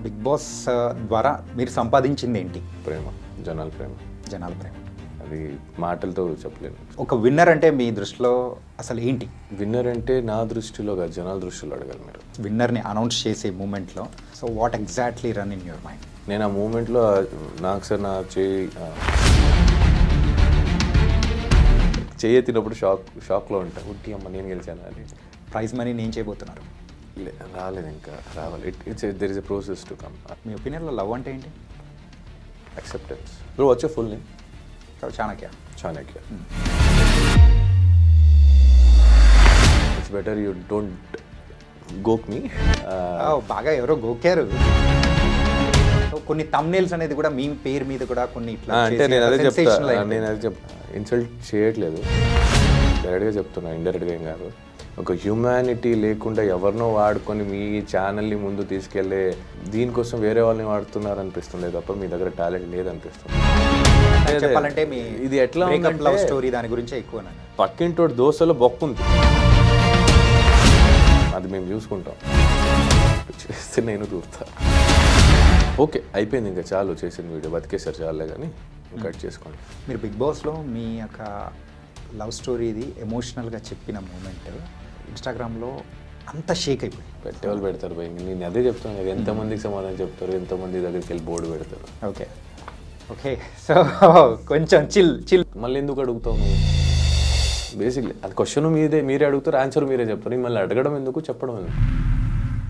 Big Boss ద్వారా మీరు సంపాదించింది ఏంటి? ప్రేమ, జనాల ప్రేమ. జనాల ప్రేమ. అది మాటలతో చెప్పలేను. ఒక విన్నర్ అంటే మీ దృష్టిలో అసలు ఏంటి? విన్నర్ అంటే నా దృష్టిలో కాదు, జనాల దృష్టిలో అడగాలి మీరు. విన్నర్ని అనౌన్స్ చేసే మూమెంట్లో so what exactly run in your mind? నేను ఆ మూమెంట్లో నాకు సార్ నా చేయెత్తినప్పుడు షాక్లో ఉంటా. ఉట్టి అమ్మ నేను గెలిచాను అని. ప్రైజ్ మనీ నేను చేయబోతున్నారు? రాలేదు, ఇంకా రావాలి. There is a process to come. మీ ఒపీనియన్లో లవ్ అంటే ఏంటి? Acceptance. Bro what's your full name? Chanakya. Chanakya. It's better you don't గోక్ మీ. బాగా ఎవరో గోకారు. కొన్ని థంబ్నెయిల్స్ అనేది కూడా మీ పేరు మీద కూడా కొన్ని ఇట్లా అంటే నేను అదే చెప్తా. ఇన్సల్ట్ చేయట్లేదు, డైరెక్ట్గా చెప్తున్నా, ఇండైరెక్ట్గా ఏం కాదు. ఒక హ్యూమానిటీ లేకుండా ఎవరినో వాడుకొని మీ ఛానల్ని ముందు తీసుకెళ్లే దీనికోసం వేరే వాళ్ళని వాడుతున్నారు అనిపిస్తుంది తప్ప మీ దగ్గర టాలెంట్ లేదనిపిస్తుంది. చెప్పాలంటే మీ ఇది ఎట్లా లవ్ స్టోరీ దాని గురించి ఎక్కువ. పక్కింటోటి దోశలో బొక్కుంది, అది మేము చూసుకుంటాం, చేస్తే నేను చూస్తా. ఓకే అయిపోయింది, ఇంకా చాలు చేసిన వీడియో, బతికేసారు చాలే కానీ కట్ చేసుకోండి. మీరు బిగ్ బాస్లో మీ యొక్క లవ్ స్టోరీది ఎమోషనల్గా చెప్పిన మూమెంట్ ఇన్స్టాగ్రామ్లో అంత షేక్ అయిపోయి పెట్టేవాళ్ళు పెడతారు భయ. నేను అదే చెప్తాను కదా, ఎంతమందికి సమాధానం చెప్తారు, ఎంతమంది దగ్గరికి వెళ్ళి బోర్డు పెడతారు. ఓకే ఓకే సో కొంచెం చిల్ మళ్ళీ ఎందుకు అడుగుతావు నువ్వు? బేసిక్లీ అది క్వశ్చన్ మీరే అడుగుతారు, ఆన్సర్ మీరే చెప్తారు. మళ్ళీ అడగడం ఎందుకు, చెప్పడం ఎందుకు?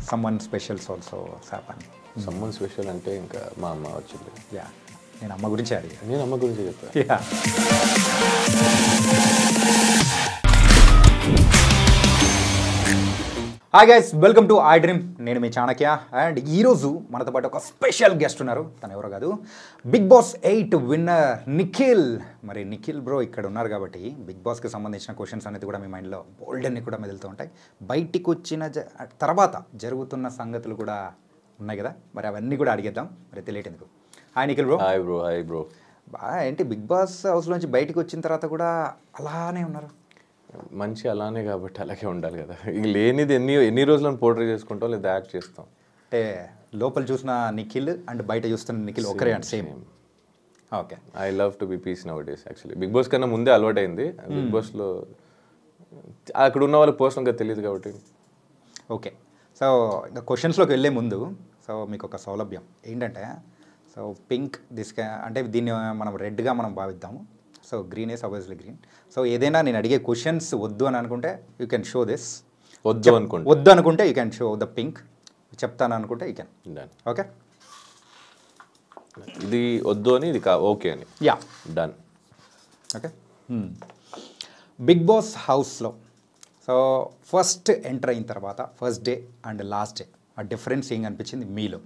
Someone specials also happen. Someone special అంటే ఇంకా మా అమ్మ వచ్చింది. యా, నేను అమ్మ గురించి అడిగాను. నేను అమ్మ గురించి చెప్పాను. Yeah. Hi guys, welcome to I dream. నేను మీ చాణక్య. అండ్ ఈరోజు మనతో పాటు ఒక స్పెషల్ గెస్ట్ ఉన్నారు. తను ఎవరో కాదు, బిగ్ బాస్ 8 విన్నర్ నిఖిల్. మరి నిఖిల్ బ్రో ఇక్కడ ఉన్నారు కాబట్టి బిగ్ బాస్కి సంబంధించిన క్వశ్చన్స్ అనేది కూడా మీ మైండ్లో బోల్డ్ అన్ని కూడా మెదులుతూ ఉంటాయి. బయటికి వచ్చిన తర్వాత జరుగుతున్న సంగతులు కూడా ఉన్నాయి కదా, మరి అవన్నీ కూడా అడిగేద్దాం. మరి తెలియట్ ఎందుకు. Hi Nikhil bro. Hi bro. Hi bro. బాగా ఏంటి బిగ్ బాస్ హౌస్లోంచి బయటికి వచ్చిన తర్వాత కూడా అలానే ఉన్నారు? మంచి అలానే కాబట్టి అలాగే ఉండాలి కదా. ఇక లేనిది ఎన్ని రోజులను పోర్ట్రే చేసుకుంటాం లేదా యాక్ట్ చేస్తాం. అంటే లోపల చూసిన నిఖిల్ అండ్ బయట చూస్తున్న నిఖిల్ ఒకరే అంటే same. Okay. I love to be peace nowadays. Actually Bigg Boss కన్నా ముందే అలవాటైంది. బిగ్ బాస్లో అక్కడ ఉన్న వాళ్ళకి పర్సనల్గా తెలియదు కాబట్టి. ఓకే. సో ఇంకా క్వశ్చన్స్లోకి వెళ్ళే ముందు సో మీకు ఒక సౌలభ్యం ఏంటంటే, సో పింక్ అంటే దీన్ని మనం రెడ్గా మనం భావిద్దాము. So green is obviously green. So ఏదైనా నేను అడిగే క్వశ్చన్స్ వద్దు అని అనుకుంటే యూ కెన్ షో దిస్. వద్దు అనుకుంటే you can show the pink. చెప్తాను అనుకుంటే యూ కెన్. డన్. ఓకే. ఇది వద్దు అని, ఇది ఓకే అని. Yeah, done. Okay. Bigg Boss హౌస్లో సో ఫస్ట్ ఎంటర్ అయిన తర్వాత first day and last day ఆ డిఫరెన్స్ ఏం అనిపించింది మీలో?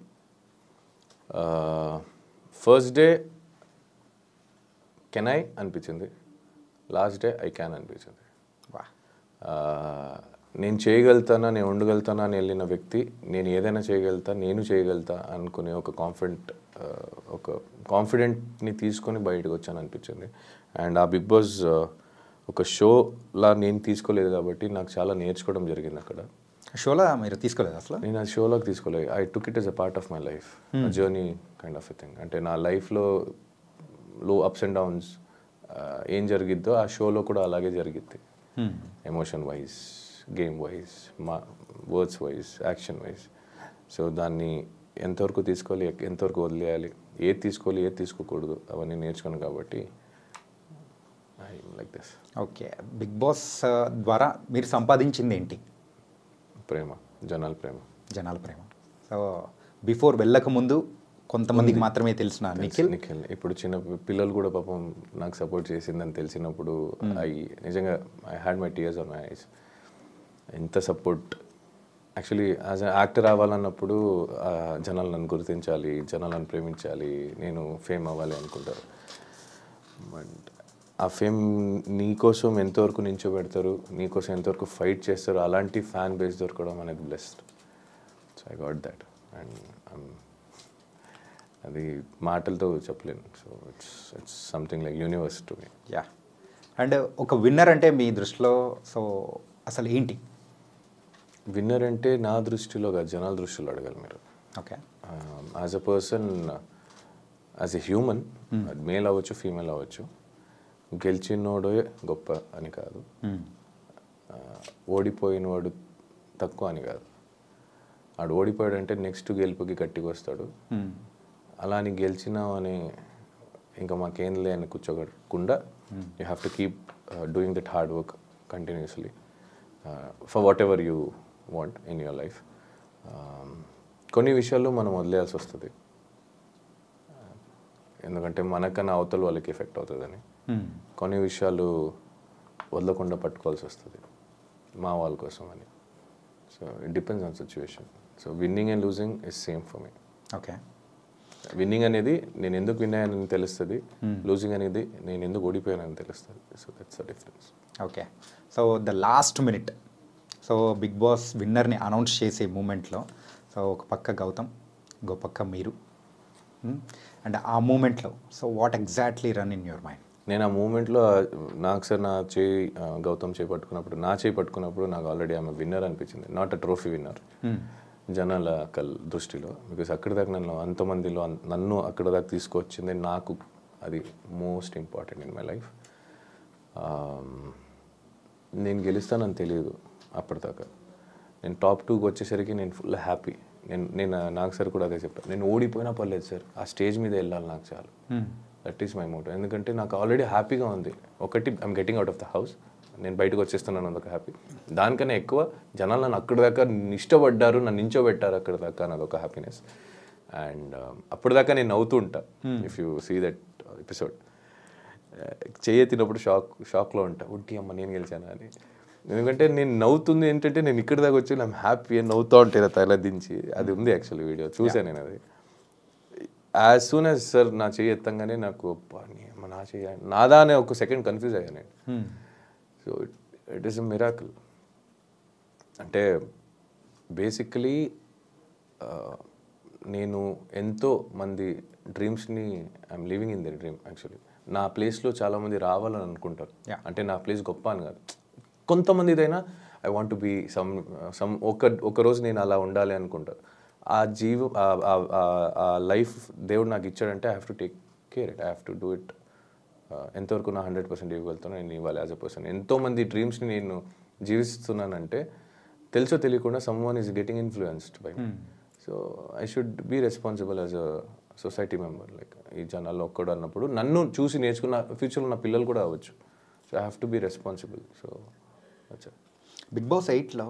ఫస్ట్ డే కెన్ ఐ అనిపించింది, లాస్ట్ డే ఐ క్యాన్ అనిపించింది. నేను చేయగలుగుతానా, నేను ఉండగలుగుతానా అని వెళ్ళిన వ్యక్తి నేను ఏదైనా చేయగలుగుతా, నేను చేయగలుగుతా అనుకునే ఒక కాన్ఫిడెంట్ని తీసుకొని బయటకు వచ్చాను అనిపించింది. అండ్ ఆ బిగ్ బాస్ ఒక షోలా నేను తీసుకోలేదు కాబట్టి నాకు చాలా నేర్చుకోవడం జరిగింది అక్కడ. షోలో మీరు తీసుకోలేదు అసలు? నేను ఆ షోలోకి తీసుకోలేదు. I took it yes a part of my life, journey kind of a thing. అంటే నా లైఫ్లో లో అప్స్ అండ్ డౌన్స్ ఏం జరిగిద్దో ఆ షోలో కూడా అలాగే జరిగిద్ది. Emotion wise, game wise, words wise, action wise. So దాన్ని ఎంతవరకు తీసుకోవాలి, ఎంతవరకు వదిలేయాలి, ఏది తీసుకోవాలి, ఏది తీసుకోకూడదు అవన్నీ నేర్చుకున్నాను కాబట్టి I like this. Okay. Bigg Boss ద్వారా మీరు సంపాదించింది ఏంటి? ప్రేమ, జనాల ప్రేమ. జనాల ప్రేమ. సో బిఫోర్ వెళ్ళకముందు కొంతమందికి మాత్రమే తెలిసిన నిఖిల్. ఇప్పుడు చిన్న పిల్లలు కూడా పాపం నాకు సపోర్ట్ చేసిందని తెలిసినప్పుడు నిజంగా I had my tears on my eyes. ఎంత support. Actually as a actor అవ్వాలన్నప్పుడు జనాలు నన్ను గుర్తించాలి, జనాలు నన్ను ప్రేమించాలి, నేను ఫేమ్ అవ్వాలి అనుకుంటారు. బట్ ఆ ఫేమ్ నీకోసం ఎంతవరకు నించోబెడతారు, నీకోసం ఎంతవరకు ఫైట్ చేస్తారు, అలాంటి ఫ్యాన్ బేస్ దొరకడం అనేది blessed. So I got that. And అది మాటలతో చెప్పలేను. So it's something like universe to me. Yeah. And ఒక విన్నర్ అంటే మీ దృష్టిలో సో అసలు ఏంటి? విన్నర్ అంటే నా దృష్టిలో కాదు, జనాల దృష్టిలో అడగాలి మీరు. Okay. As a person, as a human, male అవ్వచ్చు ఫీమేల్ అవ్వచ్చు, గెలిచినోడే గొప్ప అని కాదు, ఓడిపోయినవాడు తక్కువ అని కాదు. వాడు ఓడిపోయాడంటే నెక్స్ట్ గెలుపుకి గట్టిగా వస్తాడు. అలా అని గెలిచినావు అని ఇంకా మాకేం లే అని కూర్చోకుండా you have to keep doing that hard work continuously for whatever you want in your life. కొన్ని విషయాల్లో మనం వదిలేయాల్సి వస్తుంది, ఎందుకంటే మనకన్నా అవతల వాళ్ళకి ఎఫెక్ట్ అవుతుందని. కొన్ని విషయాలు వదలకుండా పట్టుకోవాల్సి వస్తుంది మా వాళ్ళ కోసం అని. So it depends on situation. So winning and losing is same for me. Okay. Winnowing అనేది నేను ఎందుకు విన్ అయ్యానని తెలుస్తుంది, లూజింగ్ అనేది నేను ఎందుకు ఓడిపోయానని తెలుస్తుంది. So that's the difference. Okay. So the last minute, so Bigg Boss విన్నర్ని అనౌన్స్ చేసే మూమెంట్లో, సో ఒక పక్క గౌతమ్, ఇంకో పక్క మీరు, అండ్ ఆ మూమెంట్లో so what exactly run in your mind? నేను ఆ మూమెంట్లో నాకు సార్ నా చేయి గౌతమ్ చేయి పట్టుకున్నప్పుడు నాకు ఆల్రెడీ ఆమె విన్నర్ అనిపించింది, నాట్ అ ట్రోఫీ విన్నర్ జనాల దృష్టిలో. బికాస్ అక్కడి దాకా నన్ను అక్కడి దాకా తీసుకొచ్చింది, నాకు అది most important in my life. నేను గెలుస్తానని తెలియదు అప్పటిదాకా. నేను టాప్ 2కి వచ్చేసరికి నేను ఫుల్ హ్యాపీ. నేను నాకు సార్ కూడా అదే చెప్పాను, నేను ఓడిపోయినా పర్లేదు సార్, ఆ స్టేజ్ మీద వెళ్ళాలి నాకు చాలు. That is my Moto. ఎందుకంటే నాకు ఆల్రెడీ హ్యాపీగా ఉంది. ఒకటి, I'm getting out of the house, నేను బయటకు వచ్చేస్తున్నాను, అదొక హ్యాపీ. దానికన్నా ఎక్కువ జనాలు నన్ను అక్కడి దాకా ఇష్టపడ్డారు, నన్ను నించోబెట్టారు అక్కడి దాకా, అదొక హ్యాపీనెస్. అండ్ అప్పటిదాకా నేను నవ్వుతూ ఉంటా. If you see that episode, చేయెత్తినప్పుడు షాక్లో ఉంటా, ఉట్టి అమ్మ నేను గెలిచాను అని. ఎందుకంటే నేను నవ్వుతుంది ఏంటంటే నేను ఇక్కడి దాకా వచ్చి నేను హ్యాపీ అని నవ్వుతూ ఉంటాను తల దించి. అది ఉంది యాక్చువల్లీ వీడియో చూసాను నేను. అది యాజ్ సూన్ యాజ్ సార్ నా చెయ్యి ఎత్తంగానే నాకు నా చెయ్యి నాదా అనే ఒక సెకండ్ కన్ఫ్యూజ్ అయ్యాను నేను. So it is a miracle. అంటే బేసికలీ నేను ఎంతో మంది డ్రీమ్స్ని I'm living in their dream. Actually నా ప్లేస్లో చాలామంది రావాలని అనుకుంటారు. అంటే నా ప్లేస్ గొప్ప అని కాదు, కొంతమందిదైనా ఐ వాంట్ టు బీ ఒక రోజు నేను అలా ఉండాలి అనుకుంటారు. ఆ ఆ లైఫ్ దేవుడు నాకు ఇచ్చాడంటే I have to take care it, I have to do it. ఎంతవరకు నా 100% ఇవ్వగలుగుతాను నేను ఇవ్వాలి యాజ్ అ పర్సన్. ఎంతోమంది డ్రీమ్స్ని నేను జీవిస్తున్నానంటే తెలుసో తెలియకుండా someone is getting influenced by. So I should be responsible as a society member. Like ఈ జనాల్లో ఒక్కడు అన్నప్పుడు నన్ను చూసి నేర్చుకున్న ఫ్యూచర్లో నా పిల్లలు కూడా అవ్వచ్చు. So I have to be responsible. So అచ్చా. బిగ్ బాస్ 8లో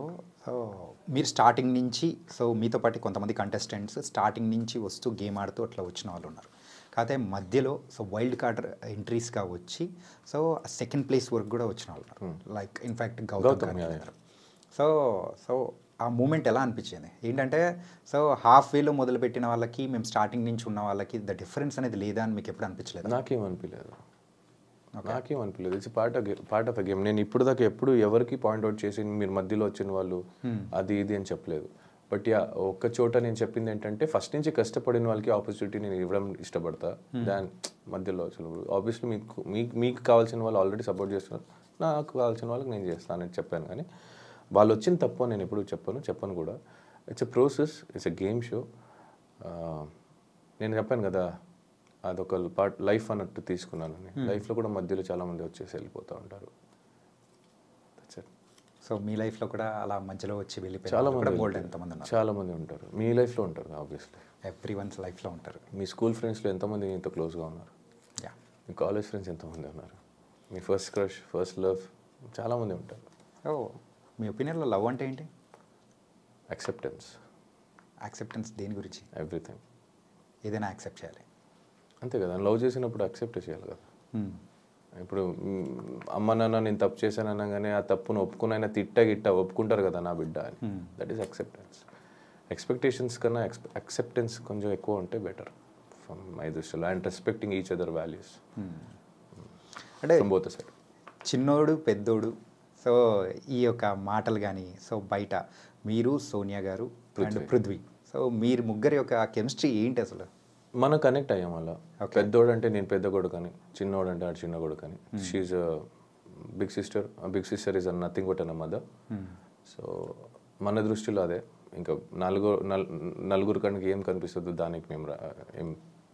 మీరు స్టార్టింగ్ నుంచి, సో మీతో పాటు కొంతమంది కంటెస్టెంట్స్ స్టార్టింగ్ నుంచి వస్తూ గేమ్ ఆడుతూ అట్లా వచ్చిన వాళ్ళు ఉన్నారు. కాకపోతే మధ్యలో సో వైల్డ్ కార్డ్ ఎంట్రీస్గా వచ్చి సో సెకండ్ ప్లేస్ వరకు కూడా వచ్చిన వాళ్ళు ఉన్నారు. లైక్ ఇన్ఫ్యాక్ట్ గౌతమ్ గారు. సో ఆ మూమెంట్ ఎలా అనిపించింది ఏంటంటే, సో హాఫ్ వేలో మొదలుపెట్టిన వాళ్ళకి మేము స్టార్టింగ్ నుంచి ఉన్న వాళ్ళకి ద డిఫరెన్స్ అనేది లేదా అని మీకు ఎప్పుడు అనిపించలేదు? నాకేమనిపించలేదు. It's part of a game. నేను ఇప్పుడు దాకా ఎప్పుడు ఎవరికి పాయింట్అవుట్ చేసి మీరు మధ్యలో వచ్చిన వాళ్ళు అది ఇది అని చెప్పలేదు. బట్ యా, ఒక్క చోట నేను చెప్పింది ఏంటంటే ఫస్ట్ నుంచి కష్టపడిన వాళ్ళకి ఆపర్చునిటీ నేను ఇవ్వడం ఇష్టపడతా. దాని మధ్యలో ఆబ్వియస్లీ మీకు కావాల్సిన వాళ్ళు ఆల్రెడీ సపోర్ట్ చేస్తున్నారు, నాకు కావాల్సిన వాళ్ళకి నేను చేస్తానని చెప్పాను. కానీ వాళ్ళు వచ్చిన తప్పు నేను ఎప్పుడు చెప్పను కూడా. It's a process, it's a game show. నేను చెప్పాను కదా అదొక పార్ట్ లైఫ్ అన్నట్టు తీసుకున్నానని. లైఫ్లో కూడా మధ్యలో చాలామంది వచ్చేసి వెళ్ళిపోతూ ఉంటారు. సో మీ లైఫ్లో కూడా అలా మధ్యలో వచ్చి వెళ్ళిపోయి చాలామంది ఉంటారు. మీ లైఫ్లో ఉంటారు ఆబ్వియస్లీ, ఎవ్రీ వన్స్ లైఫ్లో ఉంటారు. మీ స్కూల్ ఫ్రెండ్స్లో ఎంతమంది ఇంత క్లోజ్గా ఉన్నారు, మీ కాలేజ్ ఫ్రెండ్స్ ఎంతమంది ఉన్నారు, మీ ఫస్ట్ క్రష్, ఫస్ట్ లవ్ చాలామంది ఉంటారు. మీ ఒపీనియన్లో లవ్ అంటే ఏంటి? యాక్సెప్టెన్స్ దేని గురించి? ఎవ్రీథింగ్. ఏదైనా యాక్సెప్ట్ చేయాలి అంతే కదా. లవ్ చేసినప్పుడు యాక్సెప్ట్ చేయాలి కదా. ఇప్పుడు అమ్మ నాన్న నేను తప్పు చేశాను అనగానే ఆ తప్పును ఒప్పుకునైనా గిట్ట ఒప్పుకుంటారు కదా నా బిడ్డ అని. That is acceptance. ఎక్స్పెక్టేషన్స్ కన్నా యాక్సెప్టెన్స్ కొంచెం ఎక్కువ ఉంటే బెటర్ ఫ్రమ్ మై దృష్టిలో. And respecting each other values అంటే బోత్ సైడ్. చిన్నోడు పెద్దోడు సో ఈ యొక్క మాటలు కానీ, సో బయట మీరు సోనియా గారు అండ్ పృథ్వీ, సో మీరు ముగ్గురి యొక్క కెమిస్ట్రీ ఏంటి అసలు? మనం కనెక్ట్ అయ్యాం అలా. పెద్దోడు అంటే నేను పెద్ద కొడుకు అని, చిన్నోడు అంటే ఆడు చిన్న కొడుకు అని. She big sister is nothing but an mother. So మన దృష్టిలో అదే. ఇంకా నలుగురు కనుక ఏం కనిపిస్తుందో దానికి మేము ఏం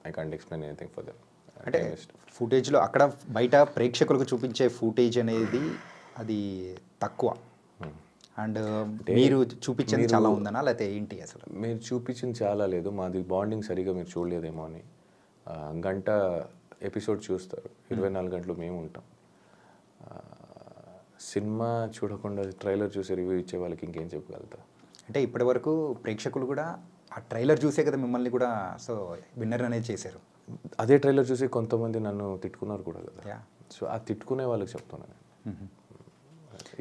I can't explain anything for them. అంటే ఫుటేజ్లో అక్కడ బయట ప్రేక్షకులకు చూపించే ఫుటేజ్ అనేది అది తక్కువ, అండ్ మీరు చూపించింది చాలా ఉందనా లేకపోతే ఏంటి అసలు? మీరు చూపించింది చాలా లేదు, మాది బాండింగ్ సరిగా మీరు చూడలేదేమో అని. గంట ఎపిసోడ్ చూస్తారు, 24 గంటలు మేము ఉంటాం. సినిమా చూడకుండా ట్రైలర్ చూసి రివ్యూ ఇచ్చే వాళ్ళకి ఇంకేం చెప్పగలుగుతా? అంటే ఇప్పటి వరకు ప్రేక్షకులు కూడా ఆ ట్రైలర్ చూసే కదా మిమ్మల్ని కూడా సో విన్నర్ అనేది చేశారు. అదే ట్రైలర్ చూసి కొంతమంది నన్ను తిట్టుకున్నారు కూడా కదా. సో ఆ తిట్టుకునే వాళ్ళకి చెప్తున్నాను,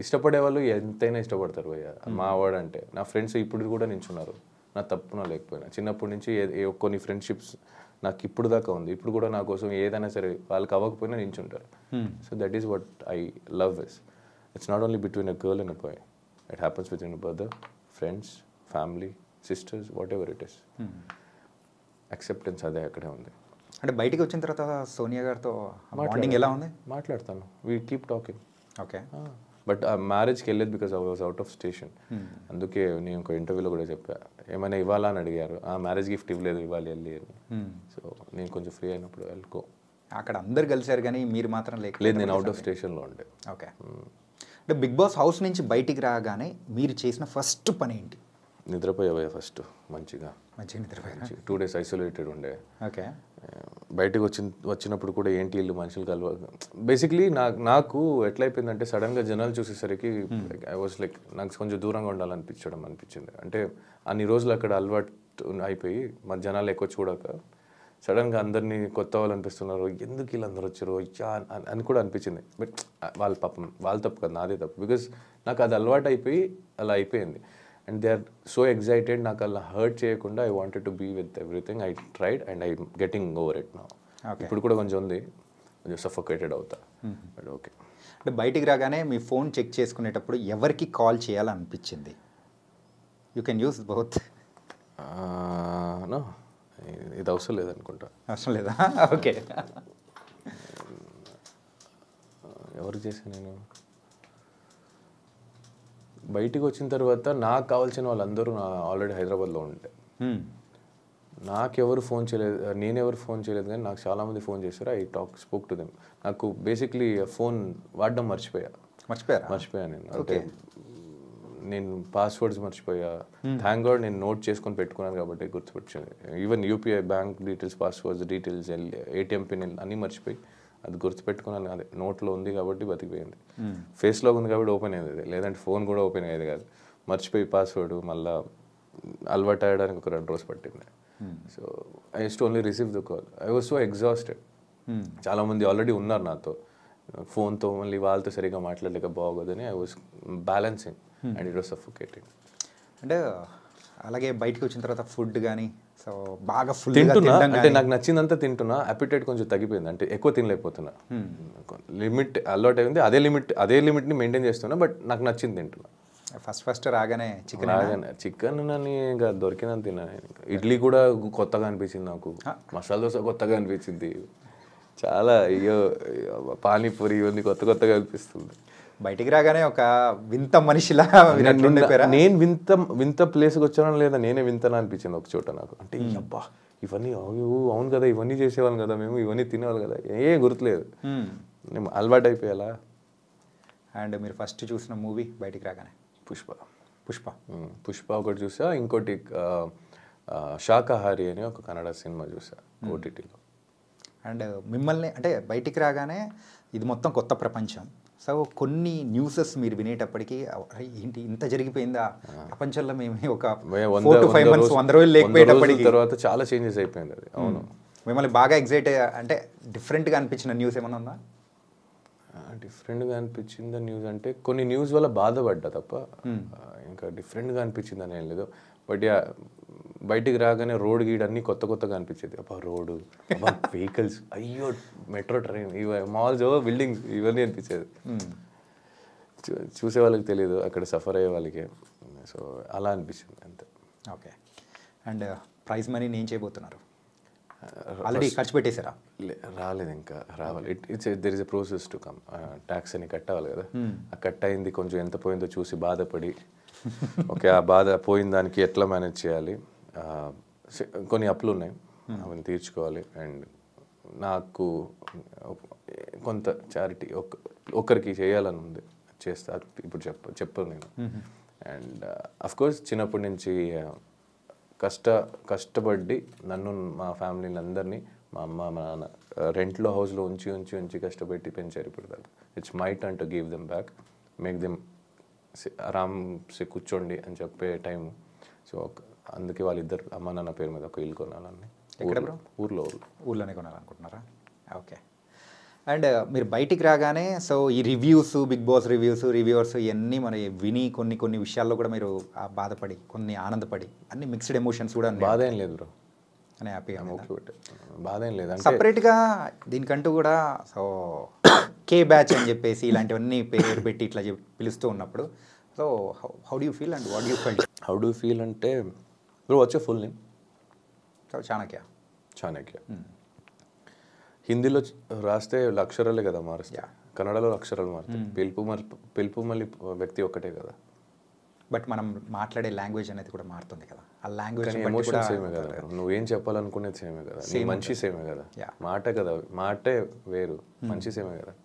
ఇష్టపడే వాళ్ళు ఎంతైనా ఇష్టపడతారు భయ్య. మా వాడు అంటే నా ఫ్రెండ్స్ ఇప్పుడు కూడా నించున్నారు, నా తప్పున లేకపోయినా. చిన్నప్పటి నుంచి కొన్ని ఫ్రెండ్షిప్స్ నాకు ఇప్పుడు దాకా ఉంది, ఇప్పుడు కూడా నా కోసం ఏదైనా సరే వాళ్ళకి అవ్వకపోయినా నించుంటారు. So that is what I love is. It's not only between a girl and a boy, it happens between a brother, friends, family, sisters, whatever it is. Acceptance అదే అక్కడే ఉంది. అంటే బయటికి వచ్చిన తర్వాత సోనియా గారితో బాండింగ్ ఎలా ఉంది? మాట్లాడతాను, we keep talking. Okay. But ఆ మ్యారేజ్కి వెళ్ళేది because I was out of station. అందుకే నేను ఒక ఇంటర్వ్యూలో కూడా చెప్పా, ఏమైనా ఇవ్వాలా అని అడిగారు. ఆ మ్యారేజ్ గిఫ్ట్ ఇవ్వలేదు, ఇవ్వాలి వెళ్ళి అని. సో నేను కొంచెం ఫ్రీ అయినప్పుడు వెళ్ళుకో. అక్కడ అందరు కలిసారు కానీ మీరు మాత్రం లేదు, నేను అవుట్ ఆఫ్ స్టేషన్లో ఉండే. ఓకే. అంటే బిగ్ బాస్ హౌస్ నుంచి బయటికి రాగానే మీరు చేసిన ఫస్ట్ పని ఏంటి? నిద్రపోయావా ఫస్ట్ మంచిగా నిద్రపోయా. 2 days ఐసోలేటెడ్ ఉండే. ఓకే. బయటకు వచ్చినప్పుడు కూడా ఏంటి ఇల్లు మనుషులు కలవ. బేసిక్లీ నాకు ఎట్లయిపోయిందంటే సడన్గా జనాలు చూసేసరికి ఐ వాజ్ లైక్ నాకు కొంచెం దూరంగా అనిపించింది. అంటే అన్ని రోజులు అక్కడ అలవాటు అయిపోయి మా జనాలు ఎక్కువ చూడక సడన్గా అందరినీ కొత్త వాళ్ళు అనిపిస్తున్నారు, ఎందుకు వీళ్ళందరూ వచ్చారు అని కూడా అనిపించింది. బట్ వాళ్ళ పాపం వాళ్ళ తప్పు కదా, నాదే తప్పు. బికాస్ నాకు అది అలవాటు అయిపోయి అలా అయిపోయింది. And they are so excited, నాకు అలా హర్ట్ చేయకుండా I wanted to be with everything. I tried and I getting over it now. ఇప్పుడు కూడా కొంచెం ఉంది, కొంచెం సఫోకేటెడ్ అవుతా. But okay. అంటే బయటికి రాగానే మీ ఫోన్ చెక్ చేసుకునేటప్పుడు ఎవరికి కాల్ చేయాలనిపించింది? You can use both. No, ఇది అవసరం లేదనుకుంటా. అవసరం లేదా? ఓకే. ఎవరు చేశాను నేను? బయటికి వచ్చిన తర్వాత నాకు కావాల్సిన వాళ్ళందరూ ఆల్రెడీ హైదరాబాద్లో ఉంటే నాకెవరు ఫోన్ చేయలేదు, నేనెవరు ఫోన్ చేయలేదు. కానీ నాకు చాలామంది ఫోన్ చేశారు. I spoke to them. నాకు బేసిక్లీ ఫోన్ వాడడం మర్చిపోయా నేను. అంటే నేను పాస్వర్డ్స్ మర్చిపోయా. థ్యాంక్ గాడ్ నేను నోట్ చేసుకొని పెట్టుకున్నాను కాబట్టి గుర్తుపెట్టింది. Even UPI bank details, passwords details, ATM pin అన్నీ మర్చిపోయి అది గుర్తుపెట్టుకున్నాను. అదే నోట్లో ఉంది కాబట్టి బతికిపోయింది. ఫేస్లో ఉంది కాబట్టి ఓపెన్ అయ్యేది, లేదంటే ఫోన్ కూడా ఓపెన్ అయ్యేది కాదు. మర్చిపోయి పాస్వర్డ్ మళ్ళీ అలవాటు అయ్యడానికి ఒక 2 రోజులు పట్టింది. So I use to only receive the call. I was so exhausted. చాలామంది ఆల్రెడీ ఉన్నారు నాతో, ఫోన్తో మళ్ళీ వాళ్ళతో సరిగ్గా మాట్లాడలేక బాగోదని I was balancing and it was suffocating. అంటే అలాగే బయటకు వచ్చిన తర్వాత ఫుడ్ కానీ సో బాగా ఫుల్ తింటున్నా, అంటే నాకు నచ్చిందంతా తింటున్నా. అపిటైట్ కొంచెం తగ్గిపోయింది, అంటే ఎక్కువ తినలేకపోతున్నా. లిమిట్ అలవాటు అయింది, అదే లిమిట్ని మెయింటైన్ చేస్తున్నా. బట్ నాకు నచ్చింది తింటున్నా. ఫస్ట్ రాగానే చికెన్ నన్ను ఇంకా దొరికినంత తిన్నా. ఇడ్లీ కూడా కొత్తగా అనిపించింది నాకు, మసాలా దోశ కొత్తగా అనిపించింది, చాలా అయ్యో పానీపూరి ఇవన్నీ కొత్తగా అనిపిస్తుంది. బయటికి రాగానే ఒక వింత మనిషిలా నేను వింత ప్లేస్కి వచ్చానో లేదా నేనే వింతనా అనిపించింది ఒక చోట నాకు. అంటే అబ్బా ఇవన్నీ అవును కదా, ఇవన్నీ చేసేవాళ్ళం కదా మేము, ఇవన్నీ తినేవాళ్ళు కదా, గుర్తులేదు, నేను అలవాటు అయిపోయాలా. అండ్ మీరు ఫస్ట్ చూసిన మూవీ బయటికి రాగానే? పుష్ప ఒకటి చూసా. ఇంకోటి శాకాహారి అని ఒక కన్నడ సినిమా చూసా ఓటీటీలో. అండ్ మిమ్మల్ని అంటే బయటికి రాగానే ఇది మొత్తం కొత్త ప్రపంచం. సో కొన్ని న్యూసెస్ మీరు వినేటప్పటికీ ఏంటి ఇంత జరిగిపోయిందా ప్రపంచంలో, మేము ఒక 4 to 5 months 100 రోజులు లేకపోయేటప్పటికి తర్వాత చాలా చేంజెస్ అయిపోయింది అది. అవును. మిమ్మల్ని బాగా ఎగ్జైట్ అంటే డిఫరెంట్గా అనిపించిన న్యూస్ ఏమైనా ఉందా? డిఫరెంట్గా అనిపించింది న్యూస్ అంటే కొన్ని న్యూస్ వల్ల బాధపడ్డా తప్ప ఇంకా డిఫరెంట్గా అనిపించింది అని ఏం లేదు. బట్ బయటికి రాగానే రోడ్ గీడ్ అన్నీ కొత్తగా అనిపించేది. అబ్బా రోడ్డు, అబ్బా వెహికల్స్, అయ్యో మెట్రో ట్రైన్, మాల్స్, బిల్డింగ్స్, ఇవన్నీ అనిపించేది. చూసే వాళ్ళకి తెలియదు, అక్కడ సఫర్ అయ్యే వాళ్ళకి. సో అలా అనిపించింది అంతే. ఓకే. అండ్ ప్రైజ్ మనీ ఏం చేయబోతున్నారు? ఆల్రెడీ ఖర్చు పెట్టేశారా? రాలేదు, ఇంకా రావాలి. There is a process to come. Tax అని కట్టాలి కదా, ఆ కట్ అయింది కొంచెం ఎంత పోయిందో చూసి బాధపడి ఓకే ఆ బాధ పోయిన దానికి ఎట్లా మేనేజ్ చేయాలి, కొన్ని అప్పులు ఉన్నాయి అవన్నీ తీర్చుకోవాలి, అండ్ నాకు కొంత చారిటీ ఒకరికి చేయాలని ఉంది, చేస్తా ఇప్పుడు చెప్పను నేను. అండ్ అఫ్కోర్స్ చిన్నప్పటి నుంచి కష్టపడి నన్ను మా ఫ్యామిలీని అందరినీ మా అమ్మ మా నాన్న రెంట్లో హౌస్లో ఉంచి కష్టపెట్టి పెంచారు. ఇప్పుడు దాకా it's my turn to give them back, make them ఆరామ్సే కూర్చోండి అని చెప్పే టైం. సో అందుకే వాళ్ళిద్దరు అమ్మ నాన్న పేరు మీద ఒక ఇల్లు కొనాలని. ఊర్లోనే కొనాలనుకుంటున్నారా? ఓకే. అండ్ మీరు బయటికి రాగానే సో ఈ రివ్యూస్, బిగ్ బాస్ రివ్యూవర్స్ ఇవన్నీ మన విని కొన్ని విషయాల్లో కూడా మీరు బాధపడి, కొన్ని ఆనందపడి, అన్ని మిక్స్డ్ ఎమోషన్స్ కూడా బాధ ఏం లేదు బ్రో, అని హ్యాపీగా బాధ ఏం లేదు. సపరేట్గా దీనికంటూ కూడా సో కే బ్యాచ్ అని చెప్పేసి ఇలాంటివన్నీ పేరు పెట్టి ఇట్లా పిలుస్తూ ఉన్నప్పుడు so how do you feel and what you felt? How do feel అంటే బ్రో వచ్చే ఫుల్ నేమ్ చాణక్య. హిందీలో రాస్తే అక్షరాలే కదా మారుస్తాయి, కన్నడలో అక్షరాలు మారుతాయి, పిలుపు మళ్ళీ వ్యక్తి ఒక్కటే కదా. బట్ మనం మాట్లాడే లాంగ్వేజ్ అనేది కూడా మారుతుంది కదా, ఆ లాంగ్వేజ్ ఎమోషన్ సేమే కదా, నువ్వేం చెప్పాలనుకునేది సేమే కదా, మంచి సేమే కదా, మాట కదా, మాటే వేరు, మంచి సేమే కదా.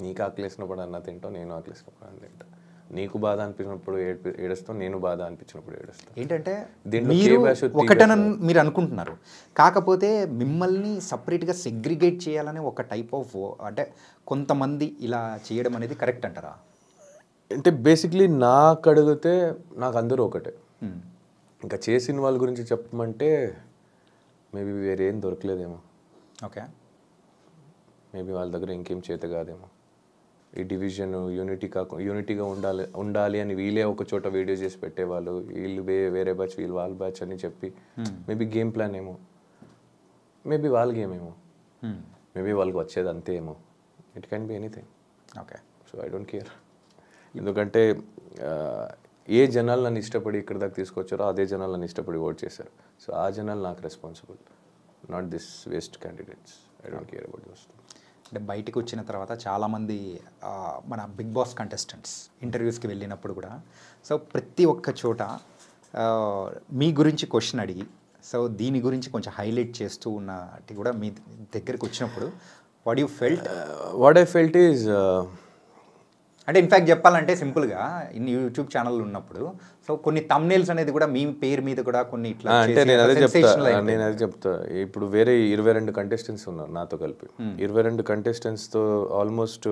నీకు ఆకలేసినప్పుడు అన్న తింటావు, నేను ఆకలేసినప్పుడు అన్న తింటా. నీకు బాధ అనిపించినప్పుడు ఏడుస్తావు, నేను బాధ అనిపించినప్పుడు ఏడుస్తాను. ఏంటంటే మీరు ఒకటని మీరు అనుకుంటున్నారు, కాకపోతే మిమ్మల్ని సపరేట్గా సెగ్రిగేట్ చేయాలని ఒక టైప్ ఆఫ్ అంటే కొంతమంది ఇలా చేయడం అనేది కరెక్ట్ అంటారా? అంటే బేసిక్లీ నాకు అడిగితే నాకు అందరూ ఒకటే. ఇంకా చేసిన వాళ్ళ గురించి చెప్పమంటే మేబీ వేరేం దొరకలేదేమో, ఓకే, మేబీ వాళ్ళ దగ్గర ఇంకేం చేత కాదేమో. ఈ డివిజన్ యూనిటీగా ఉండాలి అని వీళ్ళే ఒక చోట వీడియో చేసి పెట్టేవాళ్ళు, వీళ్ళు వేరే బ్యాచ్ వీళ్ళు వాళ్ళ బ్యాచ్ అని చెప్పి మేబీ గేమ్ ప్లాన్ ఏమో, మేబీ వాళ్ళ గేమ్ ఏమో, మేబీ వాళ్ళకి వచ్చేది అంతే ఏమో. It can be anything. Okay, so I don't care. ఎందుకంటే ఏ జనాలు నన్ను ఇష్టపడి ఇక్కడ దాకా తీసుకొచ్చారో అదే జనాలు నన్ను ఇష్టపడి ఓట్ చేశారు. సో ఆ జనాలు నాకు responsible, not this waste candidates. I don't care about those. అంటే బయటకు వచ్చిన తర్వాత చాలామంది మన బిగ్ బాస్ కంటెస్టెంట్స్ ఇంటర్వ్యూస్కి వెళ్ళినప్పుడు కూడా సో ప్రతి ఒక్క చోట మీ గురించి క్వశ్చన్ అడిగి సో దీని గురించి కొంచెం హైలైట్ చేస్తూ ఉన్నట్టు కూడా మీ దగ్గరికి వచ్చినప్పుడు వాట్ ఐ ఫెల్ట్ ఈజ్ అంటే ఇన్ఫ్యాక్ట్ చెప్పాలంటే సింపుల్గా ఇన్ని యూట్యూబ్ ఛానల్ ఉన్నప్పుడు సో కొన్ని థంబ్నెయిల్స్ అనేది కూడా మీ పేరు మీద కూడా కొన్ని ఇట్లా అంటే నేను అదే చెప్తా. ఇప్పుడు వేరే 22 కంటెస్టెంట్స్ ఉన్నారు నాతో కలిపి. 22 కంటెస్టెంట్స్తో ఆల్మోస్ట్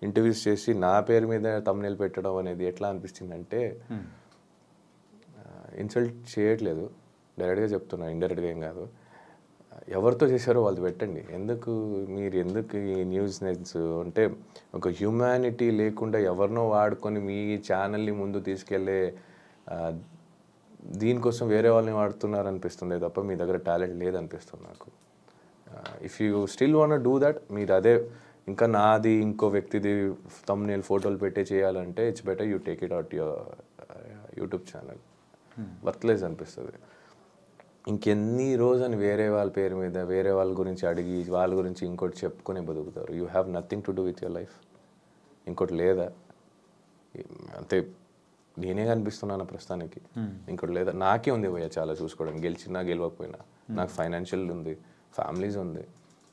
ఇంటర్వ్యూస్ చేసి నా పేరు మీద థంబ్నెయిల్ పెట్టడం అనేది ఎట్లా అనిపిస్తుంది అంటే ఇన్సల్ట్ చేయట్లేదు, డైరెక్ట్గా చెప్తున్నా, ఇండైరెక్ట్గా ఏం కాదు. ఎవరితో చేశారో వాళ్ళు పెట్టండి. ఎందుకు ఈ న్యూస్ అంటే ఒక హ్యూమానిటీ లేకుండా ఎవరినో వాడుకొని మీ ఛానల్ని ముందు తీసుకెళ్ళే దీనికోసం వేరే వాళ్ళని వాడుతున్నారు అనిపిస్తుంది తప్ప మీ దగ్గర టాలెంట్ లేదనిపిస్తుంది నాకు. If you still want do that, మీరు అదే ఇంకా నాది ఇంకో వ్యక్తిది థంబ్నెయిల్ ఫోటోలు పెట్టే చేయాలంటే it's better you take it out your YouTube channel. Worthless అనిపిస్తుంది. ఇంకెన్ని రోజని వేరే వాళ్ళ పేరు మీద వేరే వాళ్ళ గురించి అడిగి వాళ్ళ గురించి ఇంకోటి చెప్పుకొని బతుకుతారు. You have nothing to do with your life. ఇంకోటి లేదా? అంతే, నేనే కనిపిస్తున్నాను ప్రస్తుతానికి, ఇంకోటి లేదా. నాకే ఉంది భయ్య చాలా చూసుకోవడం, గెలిచినా గెలవకపోయినా. నాకు ఫైనాన్షియల్ ఉంది, ఫ్యామిలీస్ ఉంది.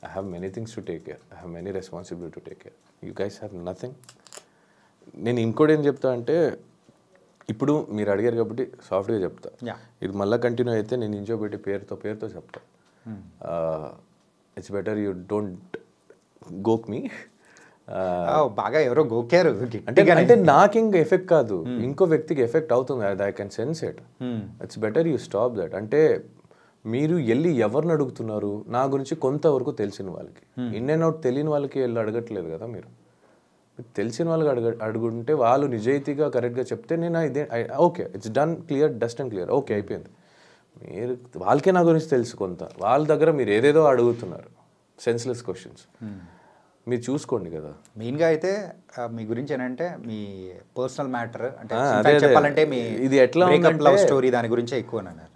I have many things to take care, I have many responsibility to take care. You guys have nothing. నేను ఇంకోటి ఏం చెప్తా అంటే, ఇప్పుడు మీరు అడిగారు కాబట్టి సాఫ్ట్గా చెప్తా. ఇది మళ్ళీ కంటిన్యూ అయితే నేను ఇంచో పెట్టి పేరుతో చెప్తా. ఇట్స్ బెటర్ యూ డోంట్ గోక్ మీ. బాగా ఎవరో గోకారు అంటే నాకు ఇంకా ఎఫెక్ట్ కాదు, ఇంకో వ్యక్తికి ఎఫెక్ట్ అవుతుంది. I can sense it. It's better you stop that. అంటే మీరు వెళ్ళి ఎవరిని అడుగుతున్నారు? నా గురించి కొంతవరకు తెలిసిన వాళ్ళకి, ఇన్ అండ్ అవుట్ తెలియని వాళ్ళకి వెళ్ళి అడగట్లేదు కదా. మీరు తెలిసిన వాళ్ళకి అడుగుంటే వాళ్ళు నిజాయితీగా కరెక్ట్గా చెప్తే నేను ఇదే okay, it's done, clear, dust and clear, okay అయిపోయింది. మీరు వాళ్ళకే నా గురించి తెలుసు కొంత, వాళ్ళ దగ్గర మీరు ఏదేదో అడుగుతున్నారు, సెన్స్లెస్ క్వశ్చన్స్. మీరు చూసుకోండి కదా. మెయిన్గా అయితే మీ గురించి ఏంటంటే మీ పర్సనల్ మ్యాటర్ అంటే చెప్పాలంటే మీ ఇది ఎట్లా లవ్ స్టోరీ దాని గురించే ఎక్కువ అన్నారు.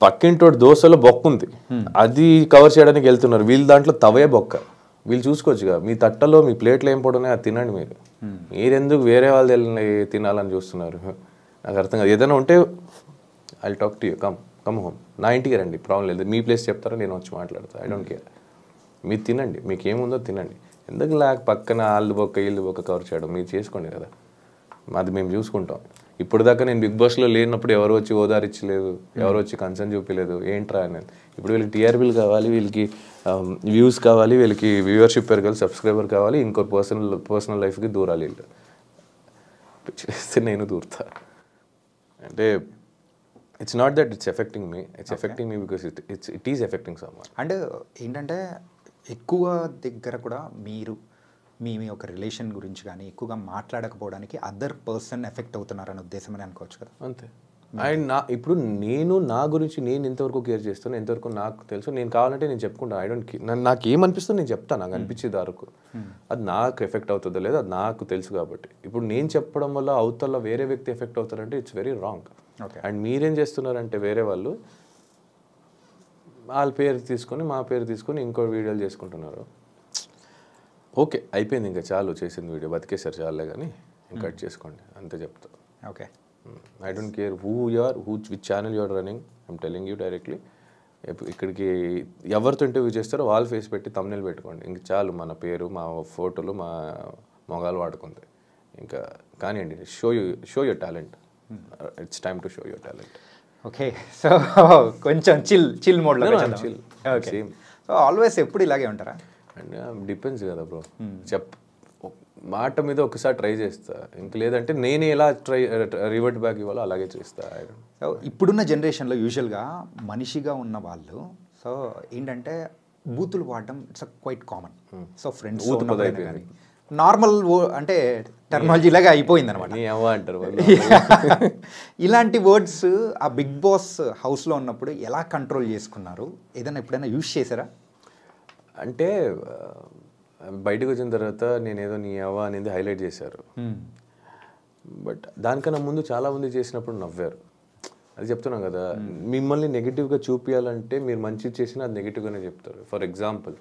పక్కింటోటి దోశలో బొక్క ఉంది, అది కవర్ చేయడానికి వెళ్తున్నారు. వీళ్ళ దాంట్లో తవే బొక్క, వీళ్ళు చూసుకోవచ్చుగా. మీ తట్టలో మీ ప్లేట్లో ఏం పడున్నాయి అది తినండి. మీరెందుకు వేరే వాళ్ళు తినాలని చూస్తున్నారు? నాకు అర్థం కాదు. ఏదైనా ఉంటే I talk to you, come home, నా ఇంటికి రండి, ప్రాబ్లం లేదు. మీ ప్లేస్ చెప్తారా, నేను వచ్చి మాట్లాడతాను, ఐ డోంట్ కేర్. మీరు తినండి, మీకు ఏముందో తినండి. ఎందుకు పక్కన వాళ్ళు బొక్క వీళ్ళు బొక్క కవర్ చేయడం, మీరు చేసుకోండి కదా, అది మేము చూసుకుంటాం. ఇప్పుడు దాకా నేను బిగ్ బాస్లో లేనప్పుడు ఎవరు వచ్చి ఓదారిచ్చలేదు, ఎవరు వచ్చి కన్సర్న్ చూపించలేదు, ఏంట్రా అనేది. ఇప్పుడు వీళ్ళకి టీఆర్పీలు కావాలి, వీళ్ళకి వ్యూస్ కావాలి, వీళ్ళకి వ్యూవర్షిప్ పెరగాలి, సబ్స్క్రైబర్ కావాలి, ఇంకో పర్సనల్ లైఫ్కి దూరాలి. వీళ్ళు చేస్తే నేను దూరుతా. అంటే it's not that it's effecting me, it's effecting me because it is affecting someone. And ఏంటంటే ఎక్కువ దగ్గర కూడా మీరు మీ ఒక రిలేషన్ గురించి కానీ ఎక్కువగా మాట్లాడకపోవడానికి అదర్ పర్సన్ ఎఫెక్ట్ అవుతున్నారనే ఉద్దేశం అని అనుకోవచ్చు కదా. అంతే. అండ్ ఇప్పుడు నా గురించి నేను ఎంతవరకు కేర్ చేస్తాను, ఎంతవరకు నాకు తెలుసు, నేను కావాలంటే నేను చెప్పుకుంటాను. ఐ డోంట్ నాకు ఏమనిపిస్తుందో నేను చెప్తాను, నాకు అనిపించేది వరకు. అది నాకు ఎఫెక్ట్ అవుతుందో లేదో అది నాకు తెలుసు కాబట్టి. ఇప్పుడు నేను చెప్పడం వల్ల అవతల వేరే వ్యక్తి ఎఫెక్ట్ అవుతారంటే ఇట్స్ వెరీ రాంగ్. అండ్ మీరేం చేస్తున్నారంటే వేరే వాళ్ళు వాళ్ళ పేరు తీసుకొని మా పేరు తీసుకొని ఇంకో వీడియోలు చేసుకుంటున్నారు. ఓకే, అయిపోయింది, ఇంకా చాలు, చేసింది వీడియో బతికేసారు చాలే, కానీ ఇంకా కట్ చేసుకోండి అంతే చెప్తా. Okay, I don't care who you are, which channel you are running, I'm telling you directly. ఇక్కడికి ఎవరితో ఇంటర్వ్యూ చేస్తారో వాళ్ళు ఫేస్ పెట్టి తమ్నెల్ పెట్టుకోండి, ఇంక చాలు. మన పేరు, మా ఫోటోలు, మా మొగాలు వాడుకుంది ఇంకా. కానివ్వండి, show your talent, it's time to show your talent. Okay. So కొంచెం చిల్ మోడ్లో. ఓకే. సో ఆల్వేస్ ఎప్పుడు ఇలాగే ఉంటారా? అండ్ డిపెండ్స్ కదా బ్రో. మాట మీద ఒకసారి ట్రై చేస్తా, ఇంక లేదంటే నేను ఎలా రివర్ట్ బ్యాక్ ఇవ్వాలో అలాగే చేస్తా. సో ఇప్పుడున్న జనరేషన్లో యూజువల్గా మనిషిగా ఉన్న వాళ్ళు సో ఏంటంటే బూతులు వాడడం it's quite common. So friends కానీ నార్మల్ అంటే టెక్నాలజీ లాగా అయిపోయింది అనమాట. అంటారు ఇలాంటి వర్డ్స్ ఆ బిగ్ బాస్ హౌస్లో ఉన్నప్పుడు ఎలా కంట్రోల్ చేసుకున్నారు? ఏదైనా ఎప్పుడైనా యూజ్ చేశారా? అంటే బయటకు వచ్చిన తర్వాత నేనేదో నీ అవ్వ అనేది హైలైట్ చేశారు, బట్ దానికన్నా ముందు చాలామంది చేసినప్పుడు నవ్వారు. అది చెప్తున్నాం కదా, మిమ్మల్ని నెగిటివ్గా చూపించాలంటే మీరు మంచి చేసినా అది నెగిటివ్గానే చెప్తారు. ఫర్ ఎగ్జాంపుల్,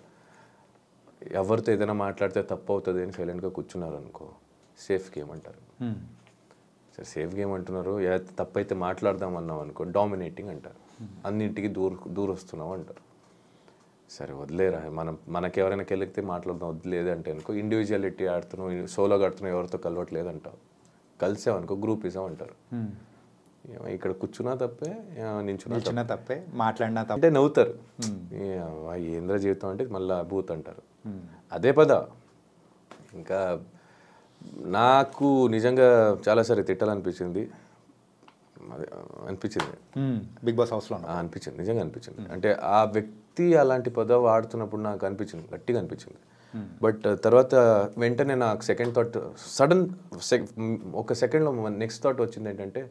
ఎవరితో ఏదైనా మాట్లాడితే తప్పు అవుతుంది అని సైలెంట్గా కూర్చున్నారు అనుకో, సేఫ్ గేమ్ అంటారు. సరే, సేఫ్ గేమ్ అంటున్నారు, తప్పు అయితే మాట్లాడదాం అన్నాం అనుకో, డామినేటింగ్ అంటారు. అన్నింటికి దూరొస్తున్నావు అంటారు. సరే వదిలేరా, మనకెవరైనా కెలిగితే మాట్లాడదాం, వదిలేదు అంటే అనుకో, ఇండివిజువాలిటీ ఆడుతున్నావు, సోలోగా ఆడుతున్నావు, ఎవరితో కలవట్లేదు అంటావు. కలిసామనుకో గ్రూపిజం అంటారు. ఇక్కడ కూర్చున్నా తప్పే, నించున్నా తప్పే, మాట్లాడినా తప్పే అంటే నవ్వుతారు. ఏంద్ర జీవితం అంటే మళ్ళీ బూత్ అంటారు. అదే పద. ఇంకా నాకు నిజంగా చాలాసారి తిట్టాలనిపించింది, బిగ్ బాస్ హౌస్లో అనిపించింది, నిజంగా అనిపించింది. అంటే ఆ వ్యక్తి అలాంటి పదం వాడుతున్నప్పుడు నాకు అనిపించింది, గట్టిగా అనిపించింది. బట్ తర్వాత వెంటనే నాకు సెకండ్ థాట్, ఒక సెకండ్లో నెక్స్ట్ థాట్ వచ్చింది ఏంటంటే,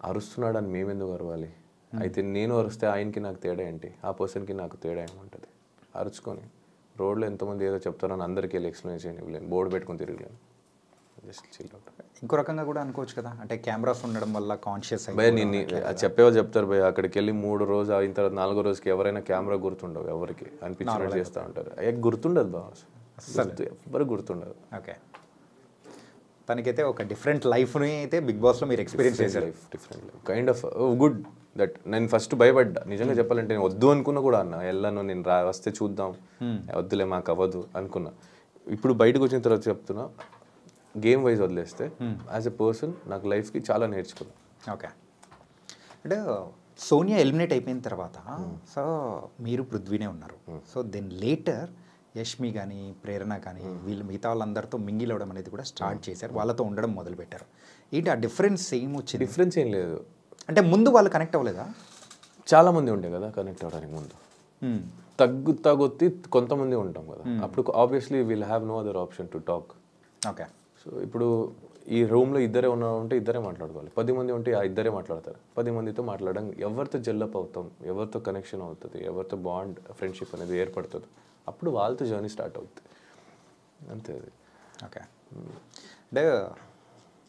అరుస్తున్నాడని మేమెందుకు అరవాలి? అయితే నేను అరిస్తే ఆయనకి నాకు తేడా ఏంటి, ఆ పర్సన్కి నాకు తేడా ఏముంటుంది? అరుచుకొని రోడ్లో ఎంతమంది ఏదో చెప్తారని అందరికీ వెళ్ళి ఎక్స్ప్లెయిన్ ఇవ్వలేను, బోర్డు పెట్టుకొని తిరగలేను. Just chill out. ఇంకో రకంగా కూడా అనుకోవచ్చు కదా, అంటే కెమెరాస్ ఉండడం వల్ల కాన్షియస్ భయ నేను చెప్పేవాళ్ళు చెప్తారు భయ, అక్కడికి వెళ్ళి 3 రోజు అయిన తర్వాత 4వ రోజుకి ఎవరైనా కెమెరా గుర్తుండవు, ఎవరికి అనిపించినట్టు చేస్తూ ఉంటారు. గుర్తుండదు బాస్, ఎవరు గుర్తుండదు. ఓకే, తనకైతే ఒక డిఫరెంట్ లైఫ్ని అయితే బిగ్ బాస్లో మీరు ఎక్స్పీరియన్స్ చేశారు. Life different life, kind of good that. నేను ఫస్ట్ భయపడ్డా, నిజంగా చెప్పాలంటే నేను వద్దు అనుకున్నా కూడా, అన్న వెళ్ళను, నేను వస్తే చూద్దాం, వద్దులే మాకు అవ్వదు అనుకున్నా. ఇప్పుడు బయటకు వచ్చిన తర్వాత చెప్తున్నా, గేమ్ వైజ్ వదిలేస్తే యాజ్ ఎ పర్సన్ నాకు లైఫ్కి చాలా నేర్చుకున్నాను. ఓకే, అంటే సోనియా ఎలిమినేట్ అయిపోయిన తర్వాత సో మీరు పృథ్వీనే ఉన్నారు. సో దెన్ లేటర్ యష్మి కానీ ప్రేరణ కానీ వీళ్ళు మిగతా వాళ్ళందరితో మింగిల్ అవ్వడం అనేది కూడా స్టార్ట్ చేశారు, వాళ్ళతో ఉండడం మొదలుపెట్టారు. ఏంటి ఆ డిఫరెన్స్ ఏం వచ్చింది? డిఫరెన్స్ ఏం లేదు. అంటే ముందు వాళ్ళు కనెక్ట్ అవ్వలేదా? చాలామంది ఉండే కదా కనెక్ట్ అవ్వడానికి ముందు, తగ్గుతీ కొంతమంది ఉంటాం కదా, అప్పుడు obviously we'll have no other option to talk. Okay, so ఇప్పుడు ఈ రూమ్లో ఇద్దరే ఉంటే ఇద్దరే మాట్లాడుకోవాలి, 10 మంది ఉంటే ఆ ఇద్దరే మాట్లాడతారు. 10 మందితో మాట్లాడడం, ఎవరితో జెల్లప్ అవుతాం, ఎవరితో కనెక్షన్ అవుతుంది, ఎవరితో బాండ్ ఫ్రెండ్షిప్ అనేది ఏర్పడుతుంది, అప్పుడు వాళ్ళతో జర్నీ స్టార్ట్ అవుతుంది, అంతే అది. ఓకే, అంటే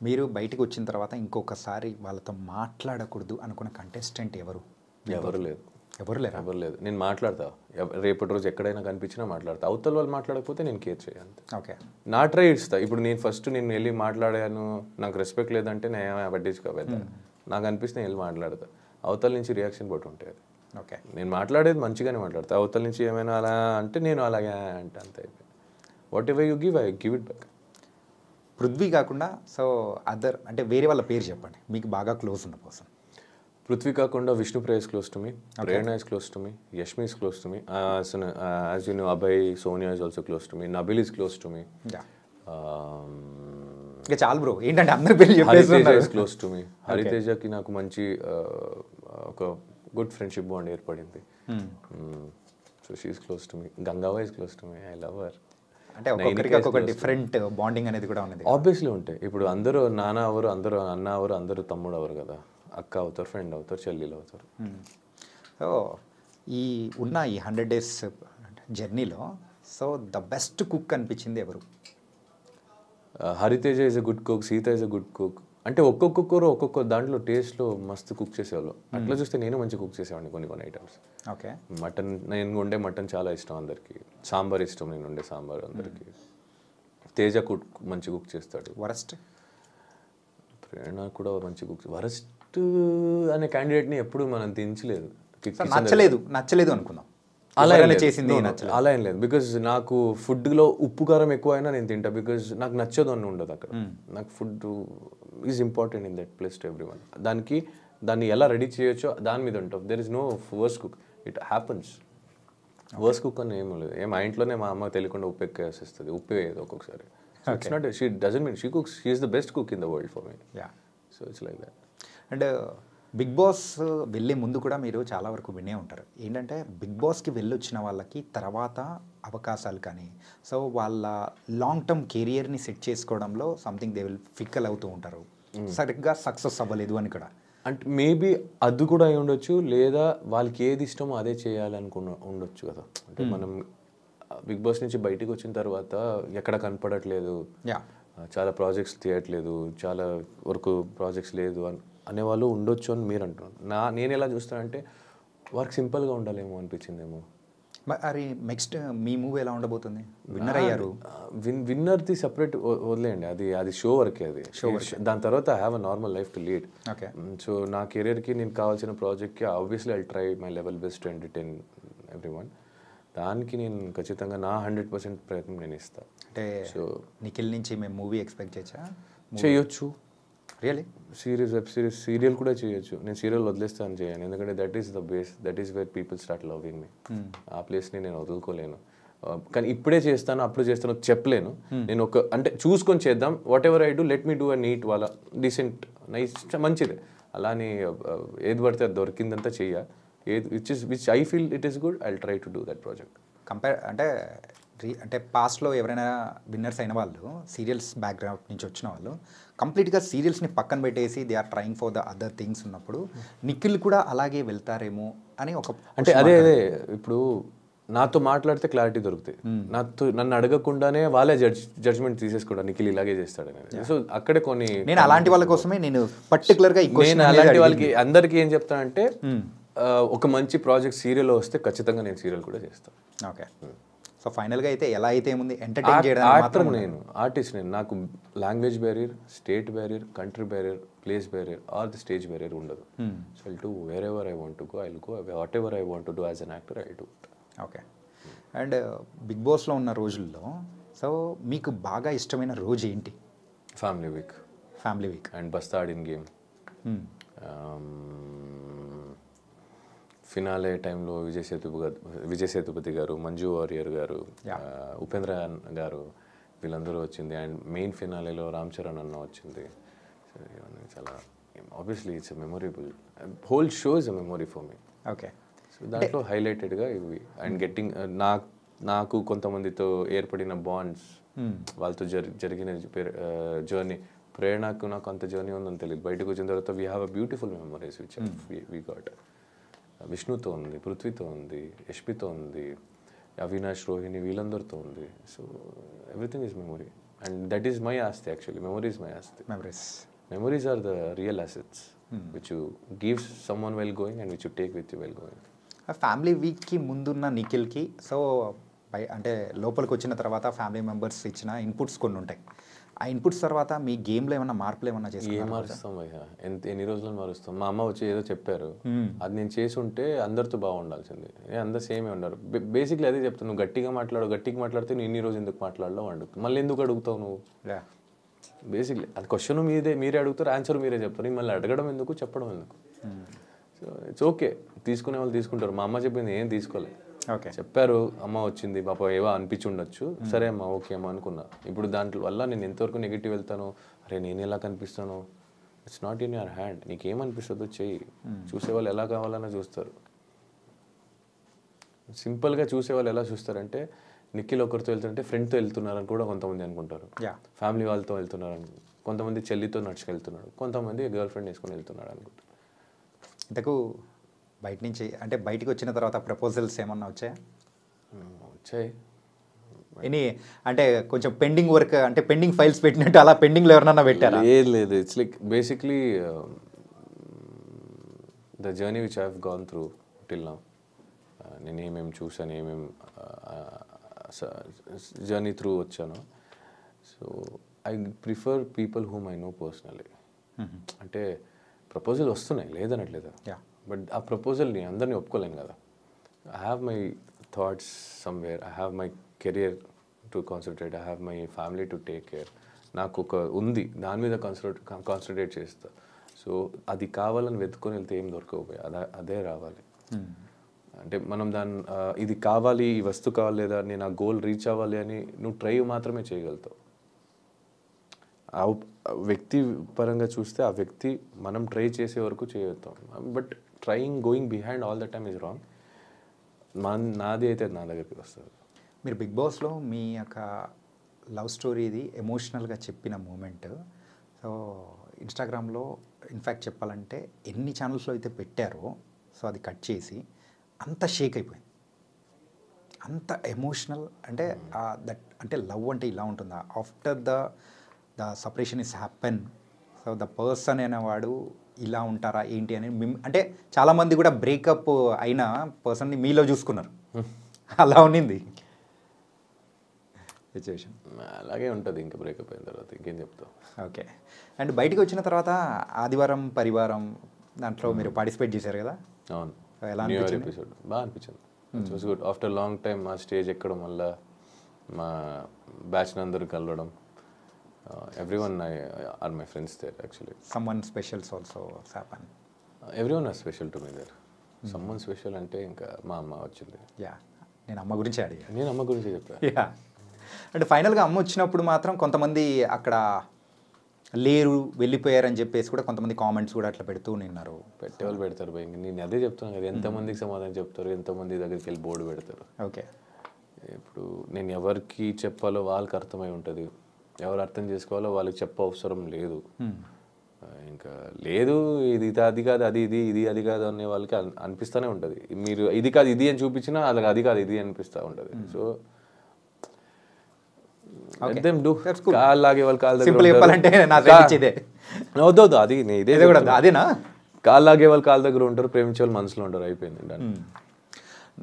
మీరు బయటకు వచ్చిన తర్వాత ఇంకొకసారి వాళ్ళతో మాట్లాడకూడదు అనుకున్న కంటెస్టెంట్ ఎవరు? ఎవరు లేదు. ఎవరు లేరా? ఎవరు లేదు. నేను మాట్లాడతా, రేపటి రోజు ఎక్కడైనా కనిపించినా మాట్లాడతా. అవతల వాళ్ళు మాట్లాడకపోతే నేను కేర్ చేయాలి. ఓకే. నా ట్రై ఇస్తా. ఇప్పుడు నేను ఫస్ట్ నేను వెళ్ళి మాట్లాడాను, నాకు రెస్పెక్ట్ లేదంటే నేను పట్టించుకోవద్దా. నాకు అనిపిస్తే నేను వెళ్ళి మాట్లాడతా. అవతల నుంచి రియాక్షన్ బట్టి ఉంటుంది. ఓకే. నేను మాట్లాడేది మంచిగానే మాట్లాడతా. అవతల నుంచి ఏమైనా అలా అంటే నేను అలాగే అంటే అంతే. What ever you give I give it back. Prithvi కాకుండా సో అదర్ అంటే వేరే వాళ్ళ పేరు చెప్పండి, మీకు బాగా క్లోజ్ ఉన్న పర్సన్. పృథ్వీ కాకుండా Vishnupriya is close to me, Prerna is close to me, Yashmi is close to me, as you know, Abhay, Sonia is also close to me, Nabil is close to me. ఇంకా చాలు bro, ఏంటంటే అందరి పేర్లు హరితేజ చెప్పేసి is close to me. హరితేజకి నాకు మంచి ఒక good friendship bond ఏర్పడింది. So she is close to me. గంగావా is close to me. I love her. అంటే ఒక్కొక్కరికి ఒక్కొక్క డిఫరెంట్ బాండింగ్ అనేది కూడా ఉన్నది. ఆబ్వియస్లీ ఉంటాయి. ఇప్పుడు అందరూ నాన్న అవరు, అందరూ అన్న అవరు, అందరూ తమ్ముడు అవరు కదా. అక్క అవుతారు, ఫ్రెండ్ అవుతారు, చెల్లెలు అవుతారు. సో ఈ ఉన్న ఈ 100 days జర్నీలో సో ద బెస్ట్ కుక్ అనిపించింది ఎవరు? Hariteja is a good cook, Sita is a good cook. అంటే ఒక్కొక్కరు ఒక్కొక్క దాంట్లో టేస్ట్లో మస్తు కుక్ చేసేవాళ్ళు. అట్లా చూస్తే నేను మంచి కుక్ చేసేవాడిని కొన్ని ఐటమ్స్. ఓకే. మటన్, నేను వండే మటన్ చాలా ఇష్టం అందరికి. సాంబార్ ఇష్టం, నేను వండే సాంబార్ అందరికి. తేజ కుక్ మంచి కుక్ చేస్తాడు. వరస్ట్? ప్రేరణ కూడా మంచి కుక్. వరస్ట్ అనే క్యాండిడేట్ని ఎప్పుడు మనం దించలేదు. నచ్చలేదు అనుకుందాం. అలా చేసింది అలా ఏం లేదు. బికాజ్ నాకు ఫుడ్లో ఉప్పు కారం ఎక్కువ అయినా నేను తింటా. బికాజ్ నాకు నచ్చదు అని ఉండదు అక్కడ. నాకు food is important in that place to everyone. దాన్ని ఎలా రెడీ చేయొచ్చో దాని మీద ఉంటాం. There is no worse cook. It happens. Worse cook అని ఏమో లేదు. మా ఇంట్లోనే మా అమ్మ తెలియకుండా ఉప్పు ఎక్కువ వేసేస్తుంది. ఉప్పు వేయదు ఒక్కొక్కసారి. It's not, she doesn't mean she cooks. She is the best cook in the world for me. So it's like that. And Bigg Boss వెళ్ళే ముందు కూడా మీరు చాలా వరకు వినే ఉంటారు, ఏంటంటే బిగ్ బాస్కి వెళ్ళొచ్చిన వాళ్ళకి తర్వాత అవకాశాలు కానీ సో వాళ్ళ లాంగ్ టర్మ్ కెరియర్ని సెట్ చేసుకోవడంలో సంథింగ్ దే విల్ ఫిక్కల్ అవుతూ ఉంటారు, సరిగ్గా సక్సెస్ అవ్వలేదు అని కూడా. అంటే మేబీ అది కూడా అయి ఉండొచ్చు, లేదా వాళ్ళకి ఏది ఇష్టమో అదే చేయాలనుకున్న ఉండొచ్చు కదా. అంటే మనం బిగ్ బాస్ నుంచి బయటికి వచ్చిన తర్వాత ఎక్కడ కనపడట్లేదు, చాలా ప్రాజెక్ట్స్ తీయట్లేదు, చాలా వరకు ప్రాజెక్ట్స్ లేదు అనేవాళ్ళు ఉండొచ్చు అని మీరు అంటున్నారు. నేను ఎలా చూస్తానంటే వర్క్ సింపుల్గా ఉండాలేమో అనిపించిందేమో. మరి నెక్స్ట్ మీ మూవీ ఎలా ఉండబోతుంది? విన్నర్ అయ్యారు. విన్నర్ది సపరేట్ వదిలేయండి, అది షో వరకే. అది దాని తర్వాత I have a normal life to lead. Okay. So నా కెరియర్కి నేను కావాల్సిన ప్రాజెక్ట్కి obviously I try my level best to entertain every one. దానికి నేను ఖచ్చితంగా నా 100% ప్రయత్నం నేను ఇస్తాను. అంటే సో నిఖిల్ నుంచి మేము మూవీ ఎక్స్పెక్ట్ చేయొచ్చు. Really? Series, web series, serial కూడా చేయొచ్చు. నేను సీరియల్ వదిలేస్తాను చేయను, ఎందుకంటే that is the base, that is where people start loving మీ. ఆ ప్లేస్ని నేను వదులుకోలేను. కానీ ఇప్పుడే చేస్తాను అప్పుడు చేస్తాను చెప్పలేను. నేను అంటే చూసుకొని చేద్దాం. Whatever I do let me do a neat వాళ్ళ డీసెంట్ నైస్ మంచిదే. అలానే ఏది పడితే అది దొరికిందంతా చెయ్య. Which I feel it is good, I will try to do that project. అంటే పాస్ట్లో ఎవరైనా విన్నర్స్ అయిన వాళ్ళు సీరియల్స్ బ్యాక్గ్రౌండ్ నుంచి వచ్చిన వాళ్ళు కంప్లీట్గా సీరియల్స్ని పక్కన పెట్టేసి they are trying for the other things ఉన్నప్పుడు నిఖిల్ కూడా అలాగే వెళ్తారేమో అని ఒక అంటే అదే ఇప్పుడు నాతో మాట్లాడితే క్లారిటీ దొరుకుతాయి. నన్ను అడగకుండానే వాళ్ళే జడ్జ్మెంట్ తీసేసుకోవడం నిఖిల్ ఇలాగే చేస్తాడని. సో అక్కడే కొన్ని నేను అలాంటి వాళ్ళ కోసమే నేను పర్టికులర్గా నేను అలాంటి వాళ్ళకి అందరికీ ఏం చెప్తానంటే ఒక మంచి ప్రాజెక్ట్ సీరియల్ వస్తే ఖచ్చితంగా నేను సీరియల్ కూడా చేస్తాను. ఓకే. సో ఫైనల్గా అయితే ఎలా అయితే ఏముంది ఎంటర్టైన్ చేయడం మాత్రం నేను ఆర్టిస్ట్. నాకు language barrier, state barrier, country barrier, place barrier or the stage barrier ఉండదు. So I'll do wherever I want to go, I'll go. Whatever I want to do as an actor I'll do it. Okay. And Bigg బాస్లో ఉన్న రోజుల్లో so మీకు బాగా ఇష్టమైన రోజు ఏంటి? Family week. Family week and బస్తా ఆడిన గేమ్. ఫినాలే టైంలో విజయ్ సేతుపతి గారు, మంజు వారియర్ గారు, ఉపేంద్ర గారు వీళ్ళందరూ వచ్చింది. అండ్ మెయిన్ ఫినాలేలో రామ్ చరణ్ అన్న వచ్చింది. చాలా obviously it's a memorable, whole show is a memory for me. Okay. So దాంట్లో హైలైటెడ్గా ఇవి. అండ్ గెట్టింగ్ నాకు కొంతమందితో ఏర్పడిన బాండ్స్, వాళ్ళతో జరిగిన జర్నీ. ప్రేరణకు నాకు అంత జర్నీ ఉందని తెలియదు. బయటకు వచ్చిన తర్వాత we have a beautiful memories which we got. విష్ణుతో ఉంది, పృథ్వీతో ఉంది, యష్మితో ఉంది, అవినాష్, రోహిణి వీళ్ళందరితో ఉంది. So everything is memory and that is my ఆస్తి. యాక్చువల్లీ మెమరీస్ మై ఆస్తి. Memories are the real assets which you give someone while going and which you take with you while going. Family వీక్కి ముందున్న నిఖిల్కి so అంటే లోపలికి వచ్చిన తర్వాత family members ఇచ్చిన inputs కొన్ని ఉంటాయి. ఆ ఇన్పుట్స్ తర్వాత మీ గేమ్లో ఏమన్నా మార్పులు ఏమన్నా ఏం చేసుకున్నారా? మారుస్తాం భయ్యా, ఎన్ని రోజులు మారుస్తాం. మా అమ్మ వచ్చి ఏదో చెప్పారు, అది నేను చేసి ఉంటే అందరితో బాగుండాల్సింది. అందరు సేమే ఉన్నారు. బేసిక్లీ అదే చెప్తాను, నువ్వు గట్టిగా మాట్లాడితే నేను ఇన్ని రోజు ఎందుకు మాట్లాడలో అడుగుతావు, మళ్ళీ ఎందుకు అడుగుతావు నువ్వు? బేసిక్లీ అది క్వశ్చన్ మీరే అడుగుతారు, ఆన్సర్ మీరే చెప్తారు. మళ్ళీ అడగడం ఎందుకు, చెప్పడం ఎందుకు? సో ఇట్స్ ఓకే, తీసుకునే వాళ్ళు తీసుకుంటారు. మా అమ్మ చెప్పింది ఏం తీసుకోలే, ఓకే చెప్పారు, అమ్మ వచ్చింది పాప ఏవో అనిపించి ఉండొచ్చు, సరే అమ్మ ఓకే అమ్మ అనుకున్నా. ఇప్పుడు దాంట్లో వల్ల నేను ఎంతవరకు నెగిటివ్ వెళ్తాను, అరే నేను ఎలా కనిపిస్తాను, it's not in your hand. నీకేమనిపిస్తుందో చెయ్యి. చూసేవాళ్ళు ఎలా కావాలన్నా చూస్తారు. సింపుల్గా చూసేవాళ్ళు ఎలా చూస్తారంటే, నిఖిల్ ఒకరితో వెళ్తుంటే ఫ్రెండ్తో వెళ్తున్నారని కూడా కొంతమంది అనుకుంటారు, ఫ్యామిలీ వాళ్ళతో వెళ్తున్నారని, కొంతమంది చెల్లితో నడుచుకెళ్తున్నాడు, కొంతమంది గర్ల్ ఫ్రెండ్ వేసుకొని వెళ్తున్నాడు అనుకుంటారు. ఇంతకు బయట నుంచి అంటే బయటికి వచ్చిన తర్వాత ప్రపోజల్స్ ఏమన్నా వచ్చాయా? వచ్చాయి. ఎనీ అంటే కొంచెం పెండింగ్ వర్క్ అంటే పెండింగ్ ఫైల్స్ పెట్టినట్టు అలా పెండింగ్లో ఎవరన్నా పెట్టారా? లేదు, it's like basically the journey which I have gone through till now. నేను ఏమేమి చూసాను, ఏమేమి జర్నీ త్రూ వచ్చాను. So I prefer people whom I know personally. అంటే ప్రపోజల్ వస్తున్నాయి లేదనట్లేదు, బట్ ఆ ప్రపోజల్ని అందరినీ ఒప్పుకోలేను కదా. I have my thoughts somewhere, I have my career to concentrate, I have my family to take care. నాకు ఒక ఉంది, దాని మీద కాన్సన్ట్రేట్ చేస్తా. సో అది కావాలని వెతుకొని వెళ్తే ఏం దొరకకపోయా, అదే రావాలి. అంటే మనం ఇది కావాలి, ఈ వస్తువు కావాలి, లేదా నేను ఆ గోల్ రీచ్ అవ్వాలి అని నువ్వు ట్రై మాత్రమే చేయగలుగుతావు. ఆ వ్యక్తి పరంగా చూస్తే ఆ వ్యక్తి మనం ట్రై చేసే వరకు చేయగలుగుతాం, but going behind all the time is wrong. నాది అయితే నా దగ్గరికి వస్తుంది. మీరు బిగ్ బాస్లో మీ యొక్క లవ్ స్టోరీది ఎమోషనల్గా చెప్పిన మూమెంట్ సో ఇన్స్టాగ్రామ్లో ఇన్ఫ్యాక్ట్ చెప్పాలంటే ఎన్ని ఛానల్స్లో అయితే పెట్టారో సో అది కట్ చేసి అంత షేక్ అయిపోయింది, అంత ఎమోషనల్. అంటే దట్ అంటే లవ్ అంటే ఇలా ఉంటుందా, after the separation is happen, so the person అనేవాడు ఇలా ఉంటారా ఏంటి అని అంటే చాలామంది కూడా బ్రేకప్ అయిన పర్సన్ని మీలో చూసుకున్నారు, అలా ఉన్నింది సిచ్యువేషన్. అలాగే ఉంటుంది ఇంకా బ్రేకప్ అయిన తర్వాత, ఇంకేం చెప్తావు. ఓకే, అండ్ బయటికి వచ్చిన తర్వాత ఆదివారం పరివారం దాంట్లో మీరు పార్టిసిపేట్ చేశారు కదా? అవును, ఎలా న్యూ ఇయర్ ఎపిసోడ్ బాగా అనిపించింది. It was good. After long time మా స్టేజ్ ఎక్కడం వల్ల మా బ్యాచ్ అందరూ కలవడం, everyone are my friends there actually. Someone special also happened. Everyone is special to me there. Someone special అంటే ఇంకా మా అమ్మ వచ్చింది. యా, నేను అమ్మ గురించి అడిగా. నేను అమ్మ గురించి చెప్పాను. యా, అంటే ఫైనల్గా అమ్మ వచ్చినప్పుడు మాత్రం కొంతమంది అక్కడ లేరు వెళ్ళిపోయారని చెప్పేసి కూడా కొంతమంది కామెంట్స్ కూడా అట్లా పెడుతూ ఉన్నారు. పెట్టేవాళ్ళు పెడతారు భయ, నేను అదే చెప్తున్నాను కదా, ఎంతమందికి సమాధానం చెప్తారు, ఎంతమంది దగ్గరికి వెళ్ళి బోర్డు పెడతారు. ఓకే, ఇప్పుడు నేను ఎవరికి చెప్పాలో వాళ్ళకి అర్థమై ఉంటుంది, ఎవరు అర్థం చేసుకోవాలో వాళ్ళకి చెప్ప అవసరం లేదు. ఇంకా లేదు ఇది అది కాదు అది ఇది అది కాదు అనే వాళ్ళకి అనిపిస్తూనే ఉంటుంది. మీరు ఇది కాదు ఇది అని చూపించినా వాళ్ళకి అది కాదు ఇది అనిపిస్తూ ఉంటుంది. సో కాళ్ళు లాగే వాళ్ళు కాళ్ళ వద్దు, అది ఇదే అదేనా, కాళ్ళు లాగే వాళ్ళు కాళ్ళ దగ్గర ఉంటారు, ప్రేమించే వాళ్ళు మనసులో ఉంటారు, అయిపోయింది.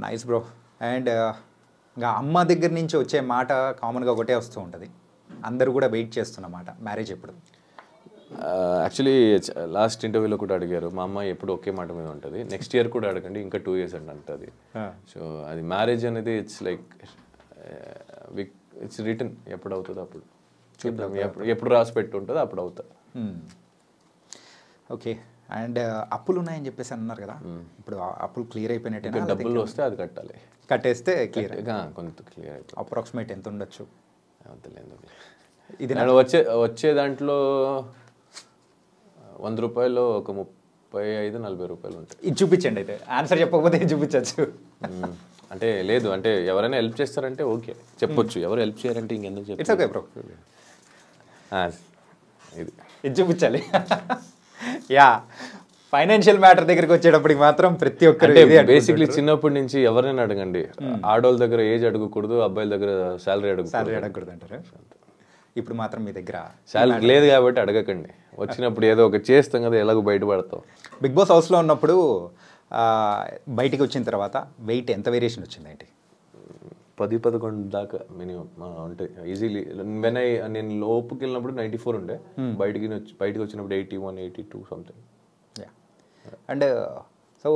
Nice bro. అండ్ ఇంకా అమ్మ దగ్గర నుంచి వచ్చే మాట కామన్గా ఒకటే వస్తూ ఉంటుంది, అందరూ కూడా వెయిట్ చేస్తున్నమాట, మ్యారేజ్ ఎప్పుడు? యాక్చువల్లీ లాస్ట్ ఇంటర్వ్యూలో కూడా అడిగారు, మా అమ్మాయి ఎప్పుడు ఒకే మాట మీద ఉంటుంది, నెక్స్ట్ ఇయర్ కూడా అడగండి, ఇంకా 2 years అండి అంటుంది. సో అది మ్యారేజ్ అనేది ఇట్స్ లైక్ ఇట్స్ రిటర్న్, ఎప్పుడు అవుతుందో అప్పుడు చూద్దాం, ఎప్పుడు రాసి పెట్టి ఉంటుందో అప్పుడు అవుతా. ఓకే, అండ్ అప్పులు ఉన్నాయని చెప్పేసి అన్నారు కదా, ఇప్పుడు అప్పులు క్లియర్ అయిపోయినట్టే? డబ్బులు వస్తే అది కట్టాలి, కట్టేస్తే క్లియర్, కొంత క్లియర్ అయిపోయి. అప్రాక్సిమేట్ ఎంత ఉండొచ్చు? ఇది వచ్చే దాంట్లో 100 రూపాయలు ఒక 35-40 రూపాయలు ఉంటాయి. ఇది చూపించండి, అయితే ఆన్సర్ చెప్పకపోతే ఇది చూపించచ్చు. అంటే లేదు, అంటే ఎవరైనా హెల్ప్ చేస్తారంటే ఓకే చెప్పొచ్చు, ఎవరు హెల్ప్ చేయారంటే ఇంకెందుకు చెప్పు. ఇట్స్ ఓకే బ్రో, ఇది చూపించాలి. యా, ఫైనాన్షియల్ మ్యాటర్ దగ్గరికి వచ్చేటప్పటికి మాత్రం ప్రతి ఒక్కరు బేసిక్లీ చిన్నప్పటి నుంచి ఎవరైనా అడగండి, ఆడవాళ్ళ దగ్గర ఏజ్ అడగకూడదు, అబ్బాయిల దగ్గర శాలరీ అడగకూడదు అంటారు. ఇప్పుడు మాత్రం మీ దగ్గర శాలరీ లేదు కాబట్టి అడగకండి, వచ్చినప్పుడు ఏదో ఒక చేస్తాం కదా, ఎలాగో బయటపడతాం. బిగ్ బాస్ హౌస్లో ఉన్నప్పుడు బయటికి వచ్చిన తర్వాత వెయిట్ ఎంత వేరియేషన్ వచ్చింది ఏంటి? 10-11 దాకా మినిమం అంటే ఈజీలీ నేను లోపుకి వెళ్ళినప్పుడు 94 ఉండే, బయటికి వచ్చినప్పుడు 81, 82 సంథింగ్. అండ్ సో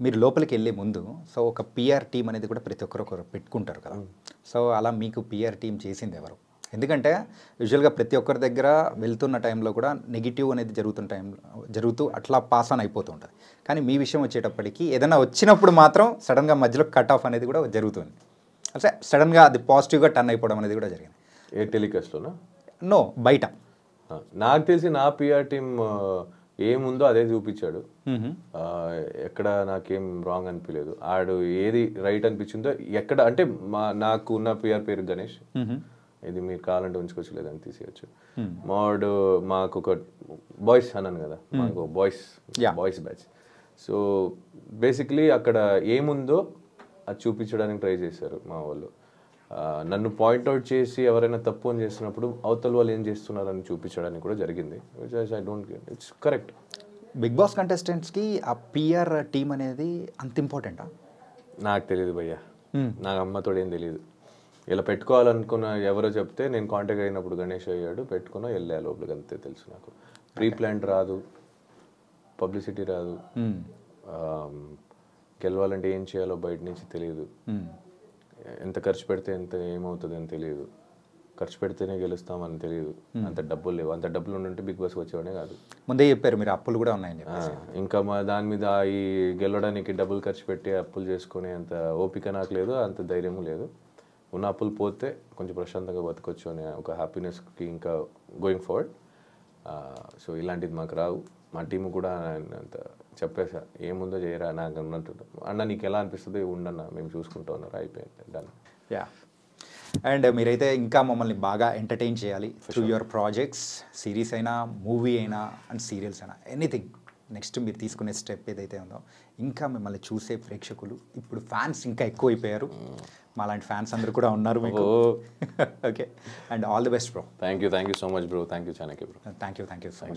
మీరు లోపలికి వెళ్ళే ముందు సో ఒక పిఆర్ టీం అనేది కూడా ప్రతి ఒక్కరు పెట్టుకుంటారు కదా. సో అలా మీకు పిఆర్ టీం చేసింది ఎవరు? ఎందుకంటే యూజువల్గా ప్రతి ఒక్కరి దగ్గర వెళ్తున్న టైంలో కూడా నెగిటివ్ అనేది జరుగుతూ అట్లా పాస్ ఆన్ అయిపోతూ ఉంటుంది. కానీ మీ విషయం వచ్చేటప్పటికి ఏదైనా వచ్చినప్పుడు మాత్రం సడన్గా మధ్యలో కట్ ఆఫ్ అనేది కూడా జరుగుతుంది. అంటే సడన్గా అది పాజిటివ్గా టర్న్ అయిపోవడం అనేది కూడా జరిగింది. ఏ టెలికాస్ట్లోనా? నో, బయట. నాకు తెలిసి నా పిఆర్ టీం ఏముందో అదే చూపించాడు. ఎక్కడ నాకేం రాంగ్ అనిపించలేదు. ఆడు ఏది రైట్ అనిపించిందో ఎక్కడ అంటే నాకు ఉన్న పిఆర్ పేరు గణేష్, ఇది మీరు కావాలంటే ఉంచుకోవచ్చు లేదని తీసేయచ్చు. మాకు ఒక బాయ్స్ అన్నాను కదా, మాకు బాయ్స్ బ్యాచ్. సో బేసిక్లీ అక్కడ ఏముందో అది చూపించడానికి ట్రై చేశారు మా వాళ్ళు. నన్ను పాయింట్అవుట్ చేసి ఎవరైనా తప్పు అని చేస్తున్నప్పుడు అవతల వాళ్ళు ఏం చేస్తున్నారని చూపించడానికి కూడా జరిగింది. I don't get it's correct. Big boss కంటెస్టెంట్స్కి ఆ పిఆర్ టీం అనేది అంత ఇంపార్టెంటా? నాకు తెలియదు భయ్యా, నాకు అమ్మతో ఏం తెలియదు. ఇలా పెట్టుకోవాలనుకున్న ఎవరో చెప్తే నేను కాంటాక్ట్ అయినప్పుడు గణేష్ అయ్యాడు, పెట్టుకున్నా వెళ్ళా లోపలికి, అంతే తెలుసు నాకు. ప్రీ ప్లాంట్ రాదు, పబ్లిసిటీ రాదు, గెలవాలంటే ఏం చేయాలో బయట నుంచి తెలియదు, ఎంత ఖర్చు పెడితే ఎంత ఏమవుతుంది అని తెలియదు, ఖర్చు పెడితేనే గెలుస్తామని తెలియదు, అంత డబ్బులు లేవు. అంత డబ్బులు ఉంటే బిగ్ బాస్ వచ్చేవాడే కాదు. ముందే చెప్పారు మీరు అప్పులు కూడా ఉన్నాయని. ఇంకా మా దాని మీద ఈ గెలవడానికి డబ్బులు ఖర్చు పెట్టి అప్పులు చేసుకునే అంత ఓపిక నాకు లేదు, అంత ధైర్యం లేదు. ఉన్న అప్పులు పోతే కొంచెం ప్రశాంతంగా బతకొచ్చు అనే ఒక హ్యాపీనెస్కి ఇంకా గోయింగ్ ఫార్వర్డ్. సో ఇలాంటిది మాకు రావు. మా టీము కూడా అంత చెప్పేసా, ఏముందో చేయరా నాకు అన్నట్టు, అన్న నీకు ఎలా అనిపిస్తుంది ఉండన్న మేము చూసుకుంటా ఉన్నారు, అయిపోయింది డన్. యా, అండ్ మీరైతే ఇంకా మమ్మల్ని బాగా ఎంటర్టైన్ చేయాలి త్రూ యువర్ ప్రాజెక్ట్స్, సిరీస్ అయినా మూవీ అయినా అండ్ సీరియల్స్ అయినా ఎనీథింగ్. నెక్స్ట్ మీరు తీసుకునే స్టెప్ ఏదైతే ఉందో ఇంకా మిమ్మల్ని చూసే ప్రేక్షకులు ఇప్పుడు ఫ్యాన్స్ ఇంకా ఎక్కువైపోయారు. మాలాంటి ఫ్యాన్స్ అందరూ కూడా ఉన్నారు మీకు. Okay, and all the best bro. Thank you so much bro. Thank you Chanakya bro. Thank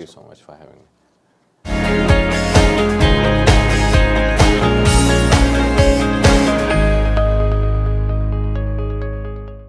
you so much for having me.